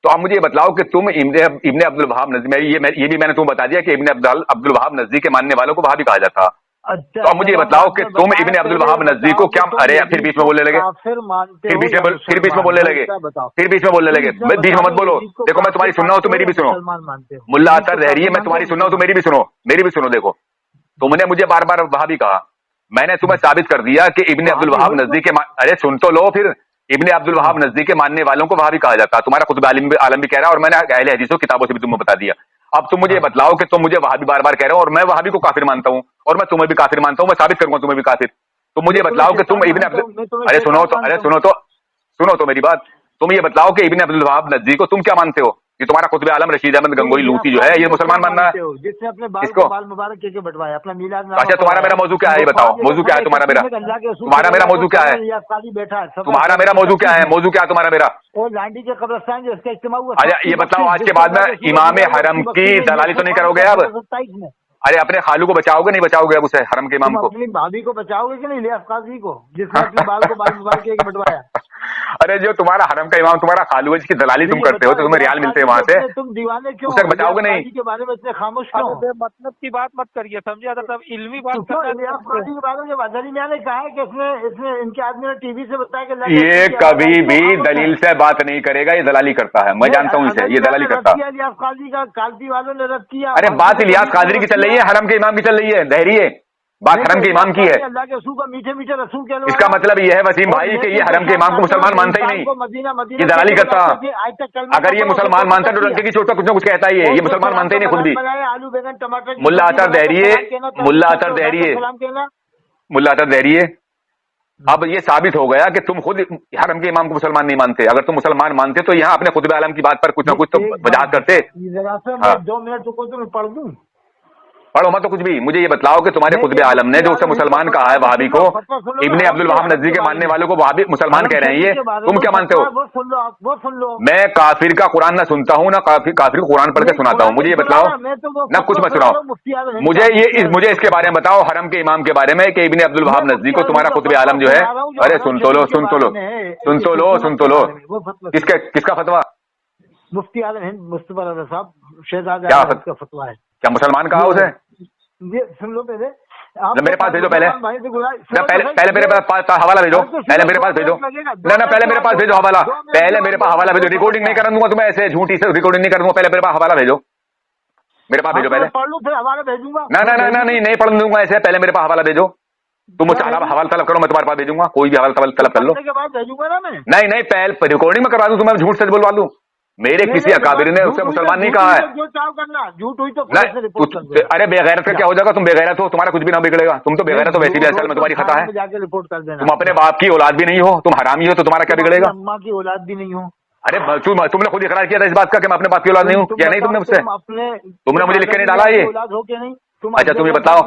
तो आप मुझे ये बताओ कि तुम इब्ने अब्दुल वहाब नज़दी, ये भी मैंने तुम्हें बता दिया कि इब्ने अब्दुल वहाब नज़दी के मानने वालों को वहाबी कहा जाता। अच्छा, तो अब मुझे ये बताओ कि तुम इब्ने अब्दुल वहाब नज़दी को क्या, अरे फिर बीच में बोलने लगे, फिर बीच में बोलने लगे, फिर बीच में बोलने लगे, बीच में मत बोलो। देखो मैं तुम्हारी सुन रहा हूँ तो मेरी भी सुनो। मुल्ला अतर दहरिए मैं तुम्हारी सुन रहा हूँ तो मेरी भी सुनो, मेरी भी सुनो। देखो तुमने मुझे बार बार वहाबी कहा, मैंने तुम्हें साबित कर दिया कि इब्ने अब्दुल वहाब नज़दी के, अरे सुन तो लो फिर, इब्ने अब्दुल वहाब नज़दी के मानने वालों को वहाबी कहा जाता। तुम्हारा खुतबा आलम भी कह रहा है और मैंने अहले हदीसों किताबों से भी तुम्हें बता दिया। अब तुम मुझे बतलाओ कि तुम मुझे वहाबी बार बार कह रहे हो और मैं वहाबी को काफिर मानता हूँ और मैं तुम्हें भी काफिर मानता हूँ, मैं साबित करूंगा तुम्हें भी काफिर। तो मुझे बतलाओ कि तुम इब्ने अब्दुल, अरे सुनो तो, अरे सुनो तो मेरी बात। तुम ये बतलाओ कि इब्ने अब्दुल वहाब नज़दी को तुम क्या मानते हो? कि तुम्हारा खुतबे आलम रशीद अहमद गंगोही लूती जो है ये मुसलमान मानना है, जिसने अपने इसको बाल मुबारक के बटवाया अपना मीलाद। अच्छा तुम्हारा मेरा मौजू क्या है ये बताओ, मौजू क्या है तुम्हारा मेरा, तुम्हारा मेरा मौजू क्या है, तुम्हारा मेरा मौजू क्या है, मौजू क्या है तुम्हारा मेरा? और लांडी के कब्रिस्तान जो इसका इज्तिमा हुआ। अच्छा ये बताओ आज के बाद में इमाम हरम की दलाली तो नहीं करोगे अब? अरे अपने खालू को बचाओगे नहीं बचाओगे अब उसे, हरम के इमाम को? अपनी भाभी को बचाओगे कि नहीं, इलियास काजी को जिसने अपने बाल को बाल मुबारक के बटवाया? अरे जो तुम्हारा हरम का इमाम तुम्हारा खालू है जिसकी दलाली तुम करते हो तो तुम्हें रियाल मिलते हैं वहां से, तुम दीवाने क्यों उसे बचाओगे नहीं? के बारे में इतने खामोश क्यों? मतलब की बात मत करिए, समझे? अगर इल्मी बात इलियास काजी के बारे में जब अजहरी मियां ने कहा है कि इसने इनके आदमी ने टीवी से बताया कि ये कभी भी दलील से बात नहीं करेगा, ये दलाली करता है, मैं जानता हूँ इसे, ये दलाली करता है। इलियास काजी का कालती वालों ने रद्द किया। अरे बात इलियास कादरी की चल रही है, हरम के इमाम की चल रही है दहरिए, बात हरम के इमाम की है। अल्लाह के रसूल का मीठे मीठे रसूल के इसका मतलब ये है वसीम भाई कि ये हरम के इमाम को मुसलमान मानता ही नहीं, ये दलाली करता। अगर ये मुसलमान मानता तो डंके की चोट पर कुछ ना कुछ कहता ही है, ये मुसलमान मानते ही नहीं खुद भी। आलू बैगन टमाटर। मुल्ला अतर दहरिए, मुल्ला अतर दहरिए, मुल्ला अतर दहरिए, अब ये साबित हो गया कि तुम खुद हरम के इमाम को मुसलमान नहीं मानते। अगर तुम मुसलमान मानते तो यहाँ अपने खुतबे आलम की बात पर कुछ ना कुछ तो वजाहत करते। 2 मिनट रुको तो मैं पढ़ दूं। پڑھو مت تو کچھ بھی. مجھے یہ بتلاؤ کہ تمہارے خطب عالم نے جو اسے مسلمان کہا ہے وہابی کو, ابن عبد الوہاب نجدی کے ماننے والوں کو وہابی مسلمان کہہ رہے ہیں, یہ تم کیا مانتے ہو؟ وہ سن لو. میں کافر کا قرآن نہ سنتا ہوں, نہ کافر کو قرآن پڑھ کے سناتا ہوں. مجھے یہ بتلاؤ نہ کچھ مت سناؤ مجھے اس کے بارے میں بتاؤ, حرم کے امام کے بارے میں, کہ ابن عبد الوہاب نجدی کو تمہارا خطب عالم جو ہے, ارے سن تو لو کس کا فتویٰ؟ مفتی اعظم ہند مصطفیٰ رضا صاحب شہزاد کا فتویٰ ہے. کیا مسلمان کہا اسے؟ سن لو پہلے, میرے پاس بھیجو پہلے میرے پاس حوالہ بھیجو, پہلے میرے پاس بھیجو, نہ پہلے میرے پاس بھیجو حوالہ, پہلے میرے پاس حوالہ بھیجو. ریکارڈنگ نہیں کرنے دوں گا تمہیں, ایسے جھوٹی سے ریکارڈنگ نہیں کروں گا. پہلے میرے پاس حوالہ بھیجو, میرے پاس بھیجو پہلے. پڑھ لوں پھر حوالہ بھیجوں گا. نہ نہیں پڑھ دوں گا ایسے, پہلے میرے پاس حوالہ بھیجو. تم مجھ سے حوالہ طلب کرو, میں تمہارے پاس بھیجوں گا, کوئی بھی حوالہ طلب کر لو. بھیجوں گا نا میں. نہیں پہلے ریکارڈنگ میں کروا دوں, تمہیں جھوٹ سچ بلوا دوں. میرے کسی اکابر نے اسے مسلمان نہیں کہا ہے. جو چاہو کرنا, جھوٹ ہوئی تو ارے بے غیرت کا کیا ہو جائے گا؟ تم بے غیرت ہو, تمہارا کچھ بھی نہ بگڑے گا. تم تو بے غیرت ہو ویسی بھی, اصل میں تمہاری خطا ہے. جا کے رپورٹ کر دینا. تم اپنے باپ کی اولاد بھی نہیں ہو, تم حرامی ہو, تو تمہارا کیا بگڑے گا؟ اماں کی اولاد بھی نہیں ہو. ارے تم نے خود اقرار کیا تھا اس بات کا کہ میں اپنے باپ کی اولاد نہیں ہوں, کیا نہیں تم نے مجھ سے؟ تم نے مجھے لکھ کے نہیں ڈالا یہ. اولاد ہو کے نہیں. اچھا تم یہ بتاؤ,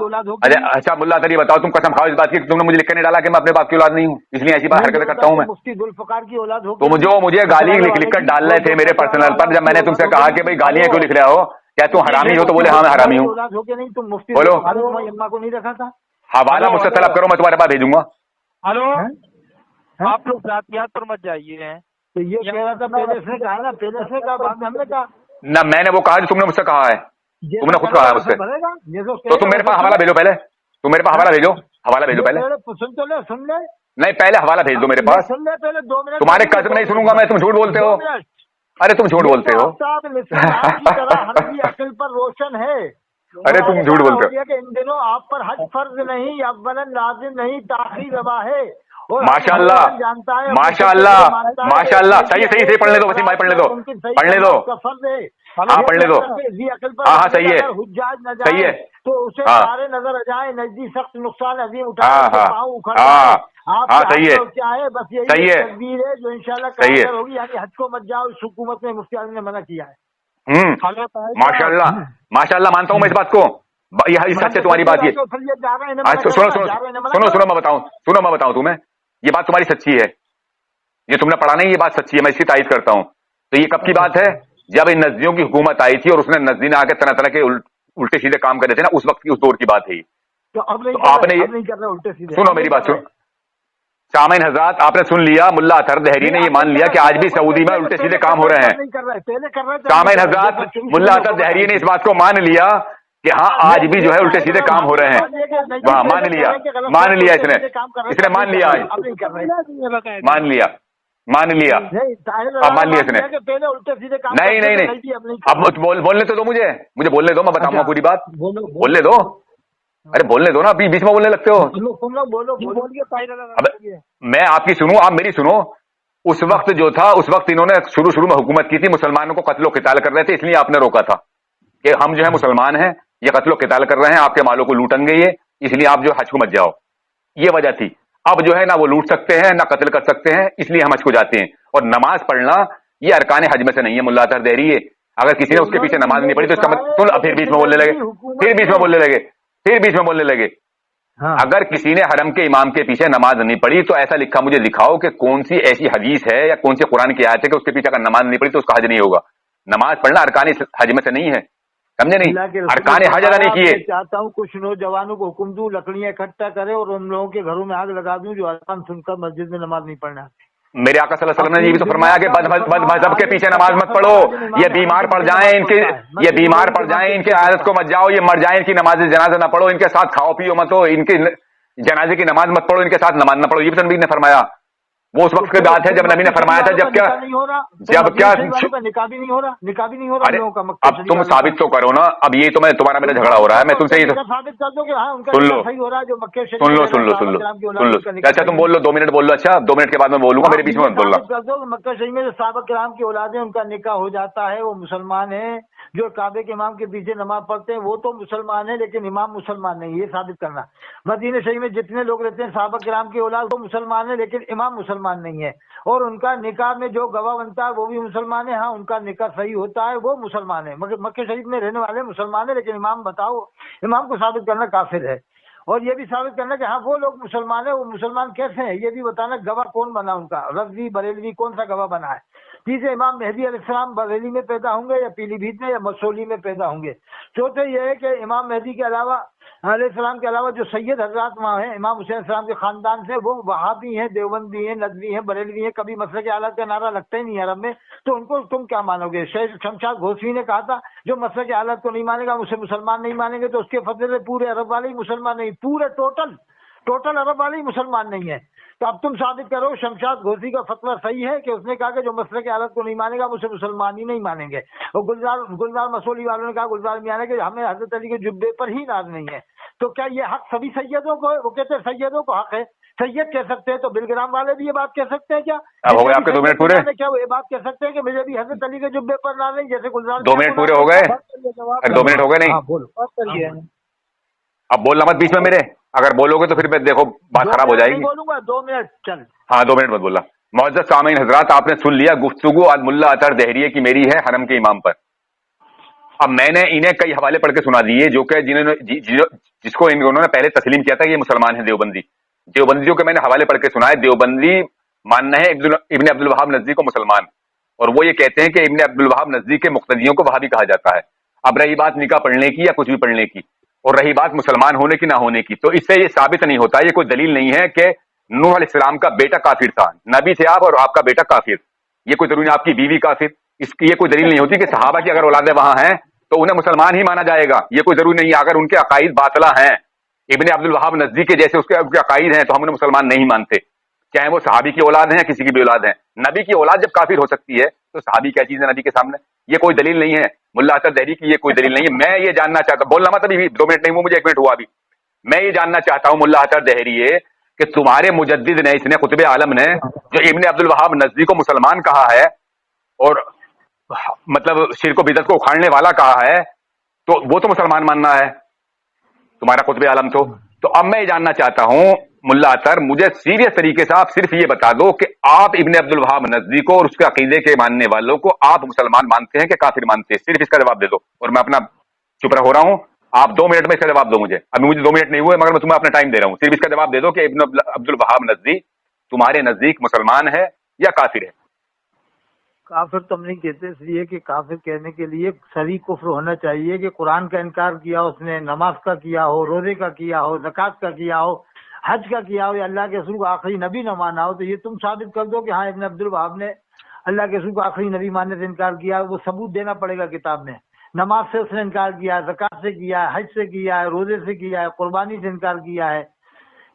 اچھا ملا تری بتاؤ, تم قسم کھاؤ اس بات کی, تم نے مجھے لکھ کے نہیں ڈالا کہ میں اپنے باپ کی اولاد نہیں ہوں, اس لیے ایسی بات حرکتیں کرتا ہوں میں. مفتی ذوالفقار کی اولاد ہو. تم جو مجھے گالی لکھ کر ڈال رہے تھے میرے پرسنل پر, جب میں نے تم سے کہا کہ بھائی گالیاں کیوں لکھ رہے ہو, کیا تم حرامی ہو؟ تو بولے ہاں میں حرامی ہوں. اولاد ہو کے نہیں. تم مفتی بولو. اماں کو نہیں رکھا تھا. حوالہ مجھ سے طلب کرو, میں تمہارے پاس بھیجوں گا. ہلو, آپ لوگ ذاتیات پر مت جائیے. تو یہ کہہ رہا تھا پہلے سے کہا نا, پہلے سے کہا, بعد میں ہم نے کہا نہ. میں نے وہ کہا جو تم نے مجھ سے کہا ہے, تم نے خود کہا ہے مجھ سے. تو تم میرے پاس حوالہ بھیجو پہلے, تم میرے پاس حوالہ بھیجو پہلے. سن لے. نہیں پہلے حوالہ بھیج دو میرے پاس. سن لے پہلے 2 منٹ. تمہارے قسم نہیں سنوں گا میں, تم جھوٹ بولتے ہو. ارے تم جھوٹ بولتے ہو. عقل پر روشن ہے. ارے تم جھوٹ بولتے ہو. کہ ان دنوں آپ پر حج فرض نہیں, اولاً لازم نہیں, تاخیر روا ہے. ماشاء اللہ صحیح پڑھنے دو وسیم بھائی, پڑھنے دو. ہاں پڑھ لے دو. ہاں صحیح ہے. تو اسے سارے نظر آ جائیں, نزدیک سخت نقصان عظیم اٹھا صحیح ہے. کیا ہے بس یہی تدبیر ہے جو انشاءاللہ کارگر ہوگی. یعنی حج کو مت جاؤ, اس حکومت میں مفتی اعظم نے منع کیا ہے. ماشاء اللہ مانتا ہوں میں اس بات کو. یہ سچ ہے تمہاری بات. یہ سنو میں بتاؤں تمہیں, یہ بات تمہاری سچی ہے, یہ تم نے پڑھا نہیں, یہ بات سچی ہے, میں اس کی تائید کرتا ہوں. تو یہ کب کی بات ہے؟ جب ان نزدیوں کی حکومت آئی تھی اور اس نے نزدی نے آ کے طرح کے الٹے سیدھے کام کرے تھے نا, اس وقت کی اس دور کی بات ہے. تو آپ نے سنو میری بات سنو سامعین حضرات, آپ نے سن لیا, ملا اطہر دہری نے یہ مان لیا کہ آج بھی سعودی میں الٹے سیدھے کام ہو رہے ہیں. سامعین حضرات, ملا اطہر دہری نے اس بات کو مان لیا کہ ہاں آج بھی جو ہے الٹے سیدھے کام ہو رہے ہیں. وہاں مان لیا اس نے مان لیا اس نے. نہیں اب بولنے تو دو مجھے بولنے دو, میں بتاؤں گا پوری بات. بولنے دو, ارے بولنے دو نا, بیچ میں بولنے لگتے ہو. میں آپ کی سنوں, آپ میری سنو. اس وقت جو تھا, اس وقت انہوں نے شروع میں حکومت کی تھی, مسلمانوں کو قتل و قتال کر رہے تھے, اس لیے آپ نے روکا تھا کہ ہم جو ہے مسلمان ہیں, یہ قتل و قتال کر رہے ہیں, آپ کے مالوں کو لوٹیں گے یہ, اس لیے آپ جو حج کو مت جاؤ. یہ وجہ تھی. اب جو ہے نہ وہ لوٹ سکتے ہیں نہ قتل کر سکتے ہیں, اس لیے ہم حج کو جاتے ہیں. اور نماز پڑھنا یہ ارکان حج میں سے نہیں ہے. ملا اطہر دہری ہے, اگر کسی نے اس کے پیچھے نماز نہیں پڑھی تو اس کا سن, پھر بیچ میں بولنے لگے. اگر کسی نے حرم کے امام کے پیچھے نماز نہیں پڑھی تو ایسا لکھا, مجھے دکھاؤ کہ کون سی ایسی حدیث ہے یا کون سی قرآن کی آیت ہے کہ اس کے پیچھے اگر نماز نہیں پڑھی تو اس کا حج نہیں ہوگا. نماز پڑھنا ارکان حج میں سے نہیں ہے, سمجھے نہیں, ارکان حج ادا نہیں کیے. چاہتا ہوں کچھ نوجوانوں کو حکم دوں, لکڑیاں اکٹھا کرے اور ان لوگوں کے گھروں میں آگ لگا دوں جو اذان سن کر مسجد میں نماز نہیں پڑھنا. میرے آقا صلی اللہ علیہ وسلم نے یہ بھی تو فرمایا کہ بد مذہب کے پیچھے نماز مت پڑھو, یہ بیمار پڑ جائیں ان کے عادت کو مت جاؤ, یہ مر جائیں, ان کی نماز جنازہ نہ پڑھو, ان کے ساتھ کھاؤ پیو مت ہو, ان کے جنازے کی نماز مت پڑھو, ان کے ساتھ نماز نہ پڑھو. یہ بھی نبی نے فرمایا. وہ اس وقت کی بات ہے جب نبی نے فرمایا تھا, اب تم ثابت تو کرو نا. اب یہ تو تمہارا میرا جھگڑا ہو رہا ہے, میں تم سے سن لو. اچھا تم بول لو, 2 منٹ بول لو. اچھا 2 منٹ کے بعد میں بولوں گا, میرے بیچ میں مت بولنا. مکہ شریف میں جو صحابہ کرام کی اولادیں ان کا نکاح ہو جاتا ہے, وہ مسلمان ہیں, जो काबे के इमाम के पीछे नमाज पढ़ते हैं वो तो मुसलमान है, लेकिन इमाम मुसलमान नहीं, ये साबित करना। मदीने शरीफ में जितने लोग रहते हैं सहाबा किराम की औलाद वो मुसलमान है, लेकिन इमाम मुसलमान नहीं है। और उनका निकाह में जो गवाह बनता है वो भी मुसलमान है, हाँ उनका निकाह सही होता है, वो मुसलमान है। मगर मक्के शरीफ में रहने वाले मुसलमान है, लेकिन इमाम बताओ, इमाम को साबित करना काफिर है। और ये भी साबित करना कि हाँ वो लोग मुसलमान है, वो मुसलमान कैसे हैं ये भी बताना, गवाह कौन बना उनका, रज़वी बरेलवी कौन सा गवाह बना है। तीसरे इमाम मेहदी अलैहिस्सलाम बरेली में पैदा होंगे या पीलीभीत में या मसौली में पैदा होंगे। चौथे ये है कि इमाम मेहदी के अलावा अलैहिस्सलाम के अलावा जो सैयद हजरात वहाँ हैं इमाम हुसैन सलाम के खानदान से, वो वहाबी हैं, देवबंदी हैं, नदवी हैं, बरेलवी हैं, कभी मसले के आलत का नारा लगता ही नहीं अरब में, तो उनको तुम क्या मानोगे। शेख शमशाद घोषवी ने कहा था जो मसले के आलत को नहीं मानेगा उसे मुसलमान नहीं मानेंगे, तो उसके फतवे से पूरे अरब वाले ही मुसलमान नहीं, पूरे टोटल अरब वाले ही मुसलमान नहीं है। तो अब तुम साबित करो शमशाद घोषी का फतवा सही है कि उसने कहा कि जो मसले की हालत को नहीं मानेगा उसे मुसलमान ही नहीं मानेंगे। और गुलजार मसौली वालों ने कहा, गुलजार मियां ने, कि हमें हजरत अली के जुब्बे पर ही नाज नहीं है। तो क्या ये हक सभी सैयदों को है? वो कहते हैं सैयदों को हक है, सैयद कह सकते हैं, तो बिलग्राम वाले भी ये बात कह सकते हैं क्या? हो गए आपके 2 मिनट पूरे? क्या वो ये बात कह सकते हैं कि मुझे भी हजरत अली के जुब्बे पर नाज नहीं, जैसे गुलजार 2 मिनट पूरे हो गए? 2 मिनट हो गए नहीं? बोलो। अब बोलना मत बीच में मेरे, अगर बोलोगे तो फिर देखो बात खराब हो जाएगी। बोलूंगा 2 मिनट चल। हाँ 2 मिनट मत बोलना। मुअज़्ज़ज़ सामीन हजरात, आपने सुन लिया गुफ्तगू आज मुल्ला अतर दहरिये की मेरी है हरम के इमाम पर। अब मैंने इन्हें कई हवाले पढ़ के सुना दिए जो कि जिसको उन्होंने पहले तस्लीम किया था ये मुसलमान है देवबंदियों के मैंने हवाले पढ़ के सुना है। देवबंदी मानना है इब्न अब्दुल वहाब नज़दी को मुसलमान, और वो ये कहते हैं कि इब्न अब्दुल वहाब नज़दी के मुक्तदियों को वहाबी कहा जाता है। अब रही बात निकाह पढ़ने की या कुछ भी पढ़ने की, और रही बात मुसलमान होने की ना होने की, तो इससे ये साबित नहीं होता, ये कोई दलील नहीं है कि नूह अलैहिस्सलाम का बेटा काफिर था। नबी थे आप और आपका बेटा काफिर, ये कोई जरूरी नहीं आपकी बीवी काफिर, इसकी ये कोई दलील नहीं होती कि सहाबा की अगर औलादे वहां हैं तो उन्हें मुसलमान ही माना जाएगा, ये कोई जरूरी नहीं है। अगर उनके अकाईद बातला हैं, इब्ने अब्दुल वहाब नज़दी के जैसे उसके अकाईद हैं, तो हम उन्हें मुसलमान नहीं मानते, चाहे वो सहाबी की औलाद है या किसी की भी औलाद है। नबी की औलाद जब काफिर हो सकती है तो सहाबी क्या चीज है नबी के सामने, ये कोई दलील नहीं है। मुल्ला अतर दहरी की ये कोई दलील नहीं है। मैं ये जानना चाहता हूं, बोलना मत अभी 2 मिनट नहीं हुआ मुझे, 1 मिनट हुआ अभी। मैं ये जानना चाहता हूं मुल्ला अतर दहरी कि तुम्हारे मुजद्दिद ने, इसने कुतुब आलम ने जो इब्ने अब्दुल वहाब नज़दी को मुसलमान कहा है और मतलब शिर्क व बिदअत को उखाड़ने वाला कहा है, तो वो तो मुसलमान मानना है तुम्हारा कुतुब आलम। तो अब मैं ये जानना चाहता हूं मुल्ला अतर, मुझे सीरियस तरीके से आप सिर्फ ये बता दो कि आप इब्ने अब्दुल वहाब नज़दी को और उसके अकीदे के मानने वालों को आप मुसलमान मानते हैं कि काफिर मानते हैं? सिर्फ इसका जवाब दे दो, और मैं अपना चुप हो रहा हूं। आप 2 मिनट में इसका जवाब दो मुझे। अभी मुझे 2 मिनट नहीं हुए, मगर मैं तुम्हें अपना टाइम दे रहा हूं। सिर्फ इसका जवाब दे दो कि इब्ने अब्दुल वहाब नज़दी तुम्हारे नजदीक मुसलमान है या काफिर है? काफिर तो हम नहीं कहते, इसलिए कि काफिर कहने के लिए सरी कुफ्र होना चाहिए कि कुरान का इनकार किया उसने, नमाज का किया हो, रोजे का किया हो, ज़कात का किया हो, हज का किया हो, या अल्लाह के रसूल को आखिरी नबी न माना हो। तो ये तुम साबित कर दो कि हाँ इब्न अब्दुल वहाब ने अल्लाह के रसूल को आखिरी नबी मानने से इनकार किया, वो सबूत देना पड़ेगा किताब में। नमाज से उसने इनकार किया, ज़कात से किया है, हज से किया है, रोजे से किया है, कुर्बानी से इनकार किया है,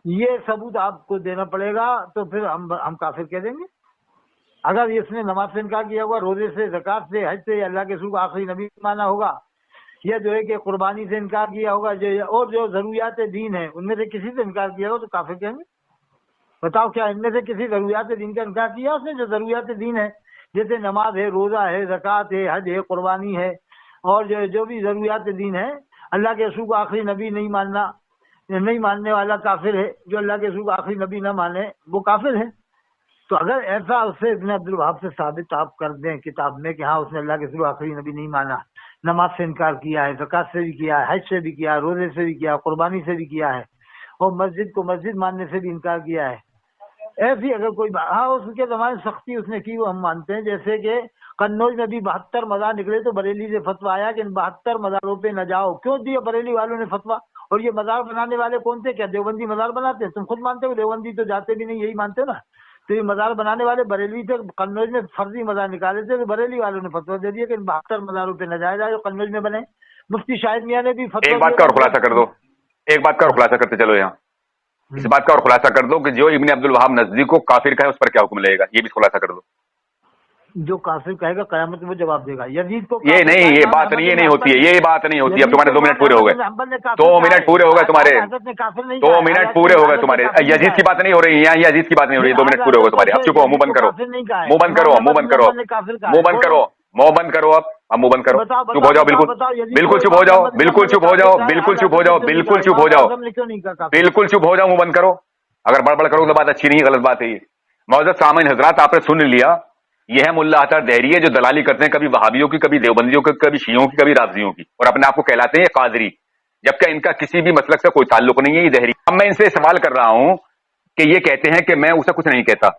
ये सबूत आपको देना पड़ेगा, तो फिर हम काफिर कह देंगे। अगर इसने नमाज से इनकार किया होगा, रोजे से, ज़कात से, हज से, अल्लाह के रसूल को आखिरी नबी माना होगा, या जो है कि कुर्बानी से इनकार किया होगा, और जो जरूरियात दीन है उनमें से किसी से इनकार किया होगा, तो काफिर कहेंगे। बताओ क्या इनमें से किसी जरूरियात दीन का इनकार किया उसने? जो जरूरियात दीन है जैसे नमाज है, रोजा है, ज़कात है, हज है, कुर्बानी है, और जो भी जरूरियात दीन है, अल्लाह के रसूल को आखिरी नबी नहीं मानने वाला काफिर है। जो अल्लाह के रसूल को आखिरी नबी न माने वो काफिर है। तो अगर ऐसा उससे इब्ने अब्दुल वहाब से साबित आप कर दें किताब में कि हाँ उसने अल्लाह के रसूल को आखिरी नबी नहीं माना, नमाज से इनकार किया है, ज़कात से भी किया है, हज से भी किया है, रोजे से भी किया है, कुर्बानी से भी किया है, और मस्जिद को मस्जिद मानने से भी इनकार किया है, ऐसी अगर कोई हाँ उसके जमाने सख्ती उसने की वो हम मानते हैं। जैसे कि कन्नौज में भी 72 मज़ार निकले तो बरेली से फतवा आया कि इन 72 मज़ारों पे न जाओ। क्यों दिया बरेली वालों ने फतवा? और ये मज़ार बनाने वाले कौन थे? क्या देवबंदी मज़ार बनाते हैं? तुम खुद मानते हो देवबंदी तो जाते भी नहीं, यही मानते हो ना। तो ये मज़ार बनाने वाले बरेली थे, कन्नौज में फर्जी मज़ार निकाले थे, तो बरेली वालों ने फतवा दे दिया कि इन 72 मज़ारों पे न जाया जाए जो कन्नौज में बने। मुफ्ती शाहिद मियां ने भी फतवा। एक बात का और खुलासा कर दो, एक बात का और खुलासा करते चलो यहाँ, इस बात का और खुलासा कर दो कि जो इब्ने अब्दुल वहाब नज़दी को काफिर कहे उस पर क्या हुक्म लगेगा, ये भी खुलासा कर दो। जो काफिर कहेगा कयामत में वो जवाब देगा। यजीद को ये नहीं, ये बात नहीं, ये नहीं होती है, ये बात नहीं होती है। अब तुम्हारे 2 मिनट पूरे हो गए, 2 मिनट पूरे हो गए तुम्हारे, 2 मिनट पूरे हो गए तुम्हारे। यजीद की बात नहीं हो रही, यहाँ यजीद की बात नहीं हो रही है, 2 मिनट पूरे हो गए तुम्हारे। अब चुप हो, मुंह बंद करो, मुंह बंद करो, मुंह बंद करो, मुंह बंद करो, मुंह बंद करो, अब मुंह बंद करो, बताओ, चुप हो जाओ, बिल्कुल बिल्कुल चुप हो जाओ, बिल्कुल चुप हो जाओ, बिल्कुल चुप हो जाओ, बिल्कुल चुप हो जाओ, बिल्कुल चुप हो जाओ, मुंह बंद करो। अगर बड़बड़ करो तो बात अच्छी नहीं है, गलत बात है ये। मौजूद सामीन हजरात, आपने सुन लिया, यह है मुल्ला अतहर दहरी है, जो दलाली करते हैं कभी वहाबियों की, कभी देवबंदियों की, कभी शियों की, कभी राफजियों की, और अपने आप को कहलाते हैं ये कादरी, जबकि इनका किसी भी मसलक से कोई ताल्लुक नहीं है, ये दहरी। अब मैं इनसे सवाल कर रहा हूं कि ये कहते हैं कि मैं उसे कुछ नहीं कहता,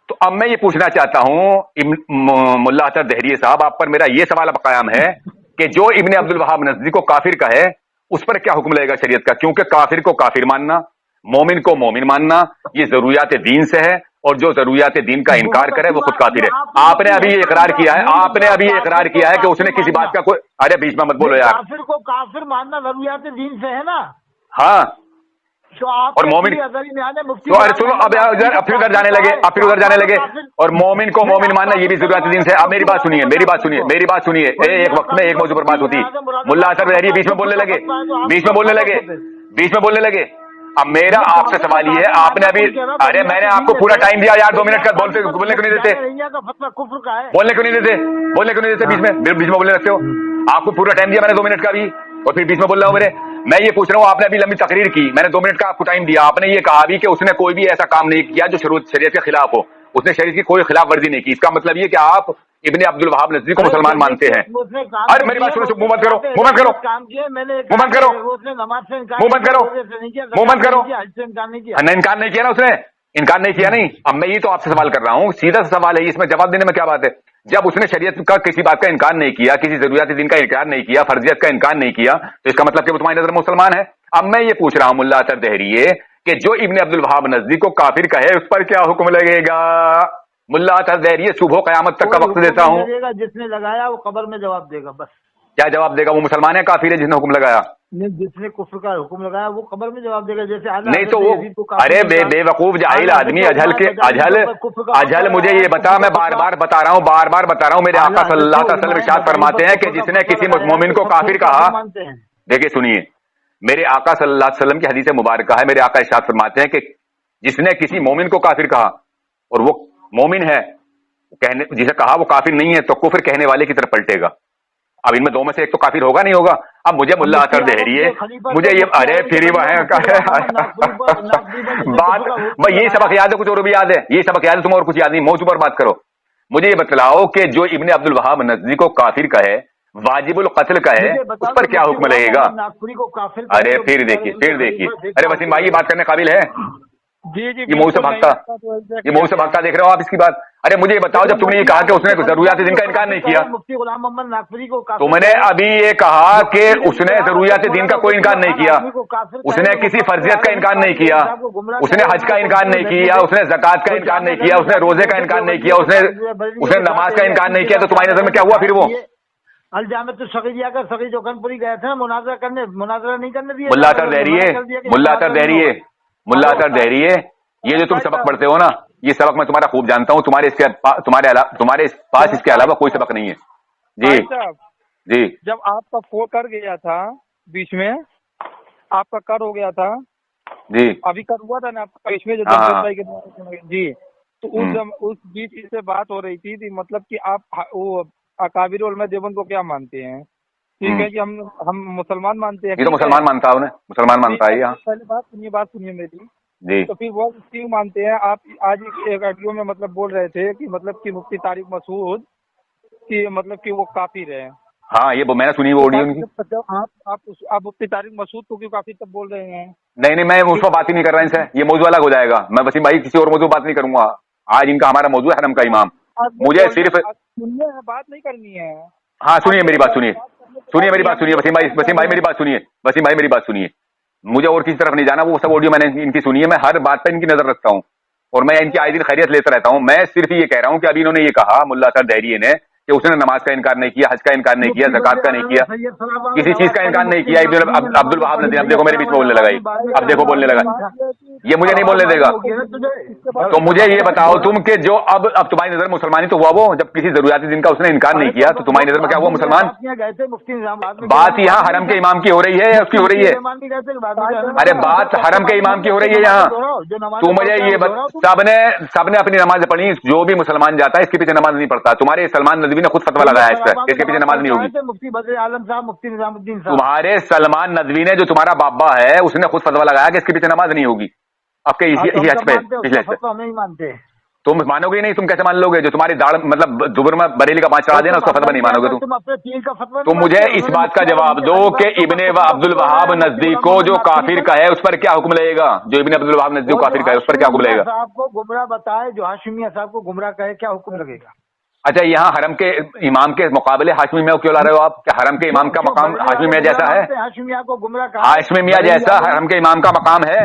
तो अब मैं ये पूछना चाहता हूं मुल्ला अतहर दहरी साहब, आप पर मेरा ये सवाल अब कायम है कि जो इब्ने अब्दुल वहाब नजदी को काफिर कहे उस पर क्या हुक्म लगेगा शरीयत का? क्योंकि काफिर को काफिर मानना, मोमिन को मोमिन मानना, ये जरूरियात दीन से है, और जो जरूरियात दीन का इनकार करे वो खुद काफिर है। आपने अभी ये इकरार किया है, आपने अभी ये इकरार किया है कि उसने किसी बात का कोई, अरे बीच में मत बोलो यार। काफिर को काफिर मानना जरूरियात दीन से है ना। हाँ, तो आप और मोमिन तो अरे सुनो, अब फिर उधर जाने लगे, अब फिर उधर जाने लगे, और मोमिन को मोमिन मानना ये भी जरूरत दिन से। अब मेरी बात सुनिए, मेरी बात सुनिए, मेरी बात सुनिए, एक वक्त में एक मौजूद पर बात होती, मुल्ला अतहर दहरी बीच में बोलने लगे, बीच में बोलने लगे, बीच में बोलने लगे। अब मेरा आपसे सवाल ये है, आपने अभी, अरे मैंने आपको पूरा टाइम दिया यार, 2 मिनट का बोलने क्यों नहीं देते, बोलने क्यों नहीं देते, बोलने क्यों नहीं देते, बीच में बोलने लगते हो। आपको पूरा टाइम दिया मैंने 2 मिनट का भी, और फिर बीच में बोल रहा हूं मेरे। मैं ये पूछ रहा हूँ, आपने अभी लंबी तकरीर की, मैंने 2 मिनट का आपको टाइम दिया, आपने ये कहा भी कि उसने कोई भी ऐसा काम नहीं किया जो शरीयत के खिलाफ हो, उसने शरीयत की कोई खिलाफ वर्जी नहीं की। इसका मतलब ये कि आप इब्ने अब्दुल वहाब नजदी को मुसलमान मानते हैं। अरे मेरी बात सुनो, मुंह मत करो, मुंह मत करो, मुंह मत करो, मुंह मत करो, मुंह मत करो। इनकार नहीं किया ना उसने, इनकार नहीं किया नहीं। अब मैं ये तो आपसे सवाल कर रहा हूँ, सीधा सा सवाल है, इसमें जवाब देने में क्या बात है? जब उसने शरीयत का किसी बात का इनकार नहीं किया, किसी जरूरियात दिन का इनकार नहीं किया, फर्जियत का इनकार नहीं किया, तो इसका मतलब कि वो तुम्हारी नजर में मुसलमान है। अब मैं ये पूछ रहा हूँ मुल्ला अतहर दहरी कि जो इब्ने अब्दुल वहाब नजदी को काफिर कहे उस पर क्या हुक्म लगेगा? मुल्ला अतहर दहरी सुबह क़यामत तक का वक्त देता हूँ, जिसने लगाया वो कब्र में जवाब देगा। बस क्या जवाब देगा? वो मुसलमान है काफिर है जिसने हुक्म लगाया? जिसने कुफ्र का हुक्म लगाया वो कब्र में जवाब देगा। जैसे नहीं तो वो, अरे बेवकूफ जाहिल आदमी, अजहल मुझे ये बता, मैं बार बार बता रहा हूँ, बार बार बता रहा हूँ, मेरे आका सल्लल्लाहु अलैहि वसल्लम इरशाद फरमाते हैं कि जिसने किसी मोमिन को काफिर कहा, देखिए सुनिए, मेरे आका सल्लल्लाहु अलैहि वसल्लम की हदीस मुबारक है, मेरे आका इरशाद फरमाते हैं कि जिसने किसी मोमिन को काफिर कहा और वो मोमिन है, कहने जिसे कहा वो काफिर नहीं है, तो कुफ्र कहने वाले की तरफ पलटेगा। अब इनमें 2 में से एक तो काफिर होगा नहीं होगा। अब मुझे मुल्ला अतहर दहरी मुझे ये, अरे फिर वह बात, ये सबक याद है, कुछ और भी याद है? ये सबक याद है तुम्हें और कुछ याद नहीं? मौजू पर बात करो। मुझे ये बतलाओ कि जो इब्ने अब्दुल वहाब नजदी को काफिर कहे, वाजिबुल कत्ल कहे, उस पर क्या हुक्म लगेगा? अरे फिर देखिए, अरे वसीम भाई ये बात करने काबिल है? ये मुंह से भागता देख रहे हो आप इसकी बात। अरे मुझे ये बताओ, जब तुमने ये कहा कि उसने जरूरियात दिन का इनकार नहीं किया, मुफ्ती गुलाम मोहम्मद नागपुरी को तुमने अभी ये कहा कि उसने जरूरियात दिन का कोई इनकार नहीं किया, उसने किसी फर्जियत का इनकार नहीं किया, उसने हज का इनकार नहीं किया, उसने ज़कात का इनकार नहीं किया, उसने रोजे का इनकार नहीं किया, उसने नमाज का इनकार नहीं किया, तो तुम्हारी नजर में क्या हुआ फिर? वो अलजामत सगीरिया का सगी जोखनपुरी गए थे मुनाजरा करने, मुनाजरा नहीं करने दिया। मुल्ला अतहर दहरी, ये जो तुम सबक पढ़ते हो ना, ये सबक मैं तुम्हारा खूब जानता हूँ, तुम्हारे पास इसके अलावा कोई सबक नहीं है। जी जी, जब आपका फोन कर गया था, बीच में आपका कर हो गया था जी, अभी कर हुआ था ना आपका बीच में, जो जी, तो उस बीच इससे बात हो रही थी, मतलब कि आप वो अकाबिर उलमा देवबंद को क्या मानते हैं? ठीक है कि हम मुसलमान मानते हैं। ये तो मुसलमान मानता है, उन्हें मुसलमान मानता है। पहले बात सुनिए मेरी जी। तो फिर वो क्यों मानते हैं? आप आज एक ऑडियो में मतलब बोल रहे थे कि मतलब कि मुफ्ती तारिक मसूद की मतलब कि वो काफिर है। हाँ, ये मैंने सुनी वो ऑडियो उनकी। आप मुफ्ती तारिक मसूद को क्यों काफिर तब बोल रहे हैं? नहीं, मैं उस पर बात ही नहीं कर रहा इनसे, ये मौजूद अलग हो जाएगा। मैं वसीम भाई किसी और मौजूद बात नहीं करूंगा। आज इनका हमारा मौजूद है हरम का इमाम। मुझे सिर्फ सुनिए, बात नहीं करनी है। हाँ सुनिए मेरी बात, सुनिए मेरी बात सुनिए वसीम भाई मेरी बात सुनिए, वसीम भाई मेरी बात सुनिए। मुझे और किसी तरफ नहीं जाना, वो सब ऑडियो मैंने इनकी सुनी है। मैं हर बात पर इनकी नजर रखता हूँ और मैं इनकी आए दिन खैरियत लेता रहता हूँ। मैं सिर्फ ये कह रहा हूँ कि अभी इन्होंने ये कहा, मुल्ला अतहर दहरी ने, کہ اس نے नमाज का इनकार नहीं किया, हज का इनकार नहीं किया, ज़कात का नहीं किया, किसी चीज का इनकार नहीं किया। इब्न अब्दुल वहाब नज़ीर, अब देखो मेरे बीच में बोलने लगा, अब देखो बोलने लगा, ये मुझे नहीं बोलने देगा। तो मुझे ये बताओ तुम कि जो अब तुम्हारी नजर मुसलमानी तो हुआ वो जब किसी जरूरियाती दिन का उसने इनकार नहीं किया, तो तुम्हारी नजर में क्या हुआ मुसलमान? बात यहाँ हरम के इमाम की हो रही है या उसकी हो रही है? अरे बात हरम के इमाम की हो रही है यहाँ। तू मुझे ये सबने अपनी नमाज पढ़ी, जो भी मुसलमान जाता है इसके पीछे नमाज नहीं पढ़ता। तुम्हारे सलमान नदवी ने खुद फतवा लगाया इस पर, इसके पीछे नमाज नहीं होगी। मुफ्ती बदर आलम साहब, मुफ्ती निजामुद्दीन साहब, तुम्हारे सलमान नदवी ने, जो तुम्हारा बाबा है, उसने खुद फतवा लगाया कि इसके पीछे नमाज नहीं होगी। आपके हज पे पिछले से हम नहीं मानते। तुम मानोगे नहीं, तुम कैसे मान लोगे? जो तुम्हारी दाढ़ मतलब दुबर में बरेली का बाँच चढ़ा देना, उसका फतवा नहीं मानोगे तुम। अपने पीर का फतवा तुम मुझे इस बात का जवाब दो कि इब्ने अब्दुल वहाब नजदी को जो काफिर कहे उस पर क्या हुक्म लगेगा? जो इब्ने अब्दुल वहाब नजदी को काफिर कहे उस पर क्या हुक्म लगेगा? साहब को गुमराह बताए, जो हाशिमिया साहब को गुमराह कहे, क्या हुक्म लगेगा? अच्छा, यहाँ हरम के इमाम के मुकाबले हाशमी मियाँ क्यों ला रहे हो आप? क्या हरम के इमाम का मकाम हाशमी मियाँ जैसा है? हाशिमिया को गुमराह कहा, हाशमी मियाँ जैसा हरम के इमाम का मकाम है?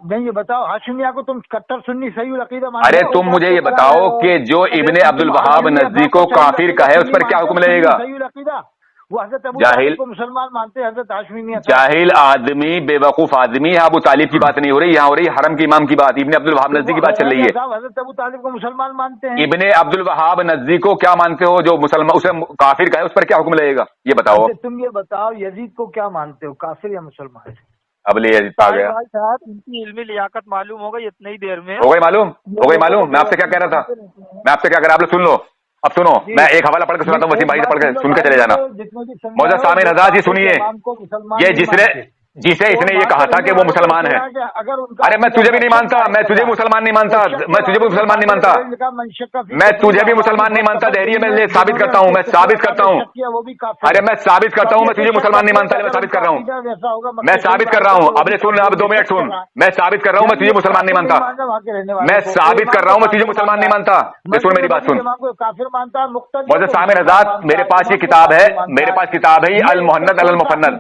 नहीं, ये बताओ हाशिमिया को तुम कट्टर सुन्नी सही अकीदा मानते अरे हो? तुम मुझे ये बताओ कि जो इब्ने अब्दुल वहाब नजदी को काफिर कहे उस पर क्या हुक्म लगेगा? सही अकीदा वो हजरत अबू जाहिल तालिब को मुसलमान मानते हैं, हजरत हाशमी मियां साहब। जाहिल आदमी, बेवकूफ आदमी है। अबू तालिब की बात नहीं हो रही, यहाँ हो रही हरम के इमाम की बात, इब्ने अब्दुल वहाब नजदी की बात चल रही है। हजरत अबू तालिब को मुसलमान मानते हैं। इब्ने अब्दुल वहाब नजदी को क्या मानते हो? जो मुसलमान उसे काफिर कहे उस पर क्या हुक्म लगेगा? ये बताओ। तुम ये बताओ यजीद को क्या मानते हो, काफिर या मुसलमान? अब ले यजीद आ गया। भाई साहब, इनकी इल्मी लियाकत मालूम हो गई इतनी ही देर में। हो गई मालूम, हो गई मालूम। मैं आपसे क्या कह रहा था, मैं आपसे क्या कह रहा, आप लोग सुन लो। अब सुनो, मैं एक हवाला पढ़ के सुनाता हूँ, वसीम भाई से पढ़ के सुन के चले जाना। मौजूद सामिन हज़रात जी सुनिए, ये जिसे इसने ये कहा था कि वो मुसलमान है। अरे मैं तुझे भी नहीं मानता, मैं तुझे मुसलमान नहीं मानता, मैं तुझे भी मुसलमान नहीं मानता, मैं तुझे भी मुसलमान नहीं मानता। धैर्य मैं ले साबित करता हूँ, मैं साबित करता हूँ। अरे मैं साबित करता हूँ, मैं तुझे मुसलमान नहीं मानता, मैं साबित कर रहा हूँ, मैं साबित कर रहा हूँ। अब ले सुन, अब 2 मिनट सुन, मैं साबित कर रहा हूँ मैं तुझे मुसलमान नहीं मानता, मैं साबित कर रहा हूँ मैं तुझे मुसलमान नहीं मानता। सुन मेरी बात सुन। मौजूद सामिन हज़रात, मेरे पास ये किताब है, मेरे पास किताब है अल मुहन्नद अल मुफन्नद,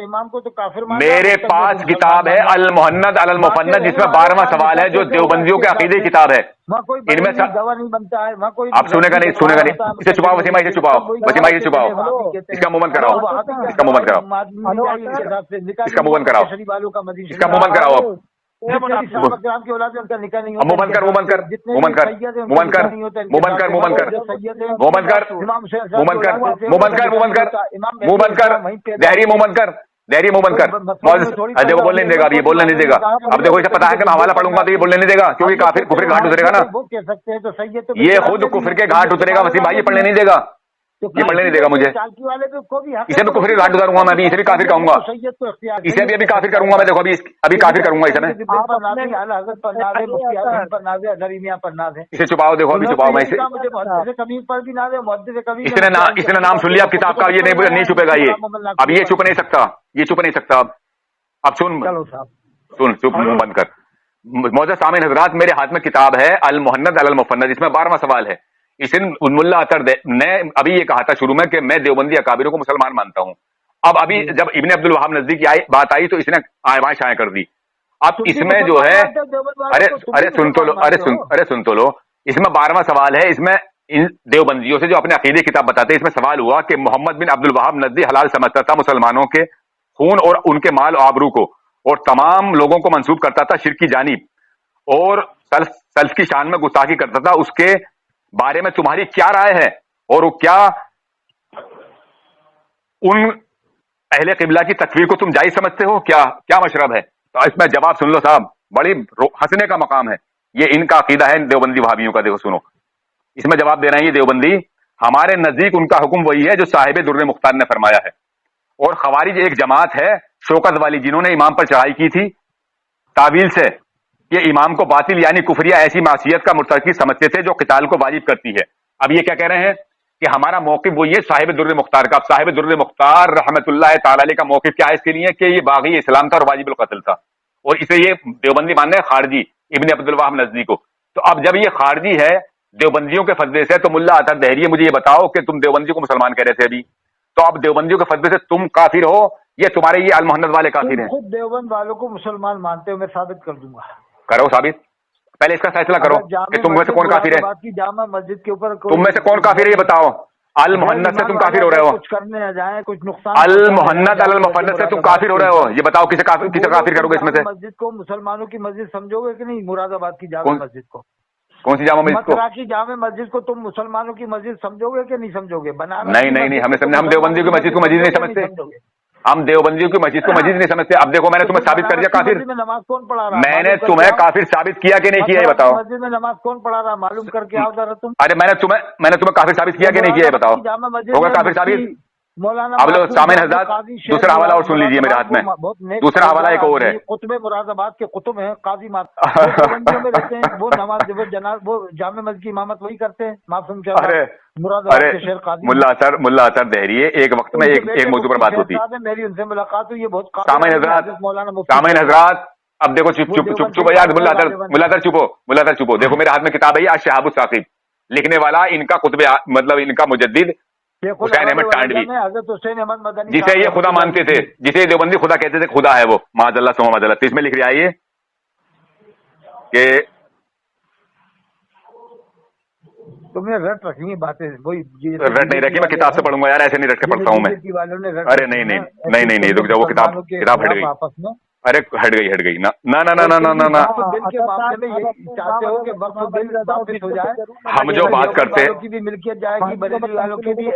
इमाम को तो काफिर मेरे पास किताब है अल मुहन्नद अल मुफन्नद, जिसमें 12वां सवाल है, जो देवबंदियों के अकीदे की किताब है। इनमें दवा नहीं बनता है, वहाँ कोई आप सुनेगा नहीं, सुनेगा नहीं। इसे छुपाओ वसीम भाई, इसे छुपाओ वसीम भाई, इसे छुपाओ, इसका मुंह बंद कराओ, इसका मुंह बंद कराओ, इसका मुंह बंद कराओ, इसका मुंह बंद कराओ। अब मुंह बंद कर, मुंह बंद कर, मुंह बंद कर, मुंह बंद कर, मुंह बंद कर, मुंह बंद कर, मुंह बंद कर, मुंह बंद कर, मुंह बंद कर, मुंह बंद कर, मुंह बंद कर, धैर्य मुंह बंद कर, धैर्य मुंह बंद कर। देखो बोलने नहीं देगा, अब ये बोलने नहीं देगा। अब देखो इसे पता है कि मैं हवाला पढ़ूंगा तो ये बोलने नहीं देगा, क्योंकि काफिर कुफर के घाट उतरेगा ना, ये खुद कुफर के घाट उतरेगा। वसीम भाई ये पढ़ने नहीं देगा, ये पढ़ने नहीं देगा मुझे। इसे भी कुफर के घाट उतारूंगा मैं, अभी इसे भी काफिर कहूंगा, इसे भी अभी काफिर करूंगा मैं। देखो अभी काफिर करूंगा इसे मैं। इसे छुपाओ, देखो अभी छुपाओ मैं इसे। इसने नाम सुन लिया अब किताब का, ये नहीं छुपेगा ये, अब ये छुप नहीं सकता, ये छुप नहीं सकता। अब सुन सुन, चुप, मुंह बंद कर। मौजूद सामिन हज़रात, मेरे हाथ में किताब है अल मुहन्नद अल मुफन्नद, जिसमें 12वां सवाल है। इसे मुल्ला अतर ने अभी ये कहा था शुरू में कि मैं देवबंदी अकाबिरों को मुसलमान मानता हूँ। अब अभी जब इब्ने अब्दुल वहाब नजदी की बात आई तो इसने आयवाएं शायें कर दी। अब इसमें जो है, अरे सुन तो लो, अरे सुन तो लो, इसमें 12वां सवाल है। इसमें इन देवबंदियों से जो अपने अकीदे किताब बताते हैं, इसमें सवाल हुआ कि मोहम्मद बिन अब्दुल वहाब नजदी हलाल समझता था मुसलमानों के खून और उनके माल आबरू को, और तमाम लोगों को मंसूब करता था शिर्क की जानिब, और सल्फ की शान में गुस्ताखी करता था। उसके बारे में तुम्हारी क्या राय है, और वो क्या उन अहले किबला की तकवीर को तुम जायज समझते हो? क्या मशरब है? तो इसमें जवाब सुन लो साहब, बड़ी हंसने का मकाम है। ये इनका अकीदा है देवबंदी वहाबियों का। देखो सुनो, इसमें जवाब दे रहे हैं ये देवबंदी, हमारे नजदीक उनका हुक्म वही है जो साहिब दुर्र मुख्तार ने फरमाया है। और खवारिज एक जमात है शौकत वाली, जिन्होंने इमाम पर चढ़ाई की थी तावील से, ये इमाम को बातिल यानी कुफरिया ऐसी मासियत का मुर्तकी समझते थे जो किताल को वाजिब करती है। अब ये क्या कह रहे हैं कि हमारा मौकिफ वही है साहिब दुर्र मुख्तार का। अब साहिब दुर्र मुख्तार रहमतुल्लाह तआला अलैह का मौकिफ क्या है इसके लिए कि ये बागी इस्लाम था और वाजिबुल कत्ल था, और इसे ये देवबंदी मान रहे हैं खारजी इब्ने अब्दुल वहाब नजदी को। तो अब जब ये खारजी है देवबंदियों के फतवे से, तो मुल्ला अतर दहरिया मुझे ये बताओ कि तुम देवबंदी को मुसलमान कह रहे थे अभी, तो अब देवबंदियों के फतवे से तुम काफिर हो, ये तुम्हारे ये अल मुहन्नद वाले काफिर हैं? खुद देवबंद वालों को मुसलमान मानते हो, मैं साबित कर दूंगा। करो साबित, پہلے اس کا فیصلہ کرو کہ تم میں سے کون کافر ہے. جامع مسجد کے اوپر تم میں سے کون کافر ہے یہ بتاؤ. المحنت سے تم کافر ہو رہے ہو. کچھ کرنے نہ جائیں, کچھ نقصان. المحنت المفنت سے تم کافر ہو رہے ہو. یہ بتاؤ کسے کافر کرو گے اس میں سے؟ مسجد کو مسلمانوں کی مسجد سمجھو گے کہ نہیں؟ مراد آباد کی جامع مسجد کو, کون سی جامع مسجد کو؟ مکرا کی جامع مسجد کو تم مسلمانوں کی مسجد سمجھو گے کہ نہیں سمجھو گے؟ نہیں ہم دیوبندیوں کی مسجد کو مسجد نہیں سمجھتے. ہم دیوبندیوں کی مسجد کو مسجد نہیں سمجھتے. اب دیکھو میں نے تمہیں ثابت کر دیا کافر. نماز کون پڑھا رہا؟ میں نے تمہیں کافر ثابت کیا کہ نہیں کیا یہ بتاؤ. مسجد میں نماز کون پڑھا رہا معلوم کر کے آؤ ذرا تم. ارے میں نے تمہیں کافر ثابت کیا کہ نہیں کیا یہ بتاؤ. ہوگا کافر ثابت. مولانا اب لوگ سامعین حضرات دوسرا حوالہ اور سن لیجیے میرے ہاتھ میں. دوسرا حوالہ ایک اور ہے. قطب مراد آباد کے قطب ہیں قاضی میں رہتے ہیں. وہ نماز وہ جامع مسجد کی امامت وہی کرتے ہیں. معصوم مراد آباد کے شیخ قاضی ملا اثر دہریے. ایک وقت میں ایک موضوع پر بات ہوتی ہے. میری ان سے ملاقات ہوئی ہے بہت. سامعین حضرات اب دیکھو چپ یار. ملا اثر چپو. دیکھو میرے ہاتھ میں کتاب ہے الشہاب الثاقب. لکھنے والا ان کا قطب مطلب ان کا مجدد حسین احمد ٹانڈوی, جسے یہ خدا مانتے تھے, جسے دیوبندی خدا کہتے تھے. خدا ہے وہ معاذ اللہ ثم معاذ اللہ. اس میں لکھ رہا ہے کہ تم نے رٹ رکھی باتیں. وہی رٹ نہیں رکھی, میں کتاب سے پڑھوں گا یار, ایسے نہیں رٹ کے پڑھتا ہوں میں. ارے نہیں رک جاؤ, وہ کتاب ہٹ گئی. ارے ہٹ گئی نا. ہم جو بات کرتے کی بھی ملکیت جائے گی, بریلی والوں کی بھی,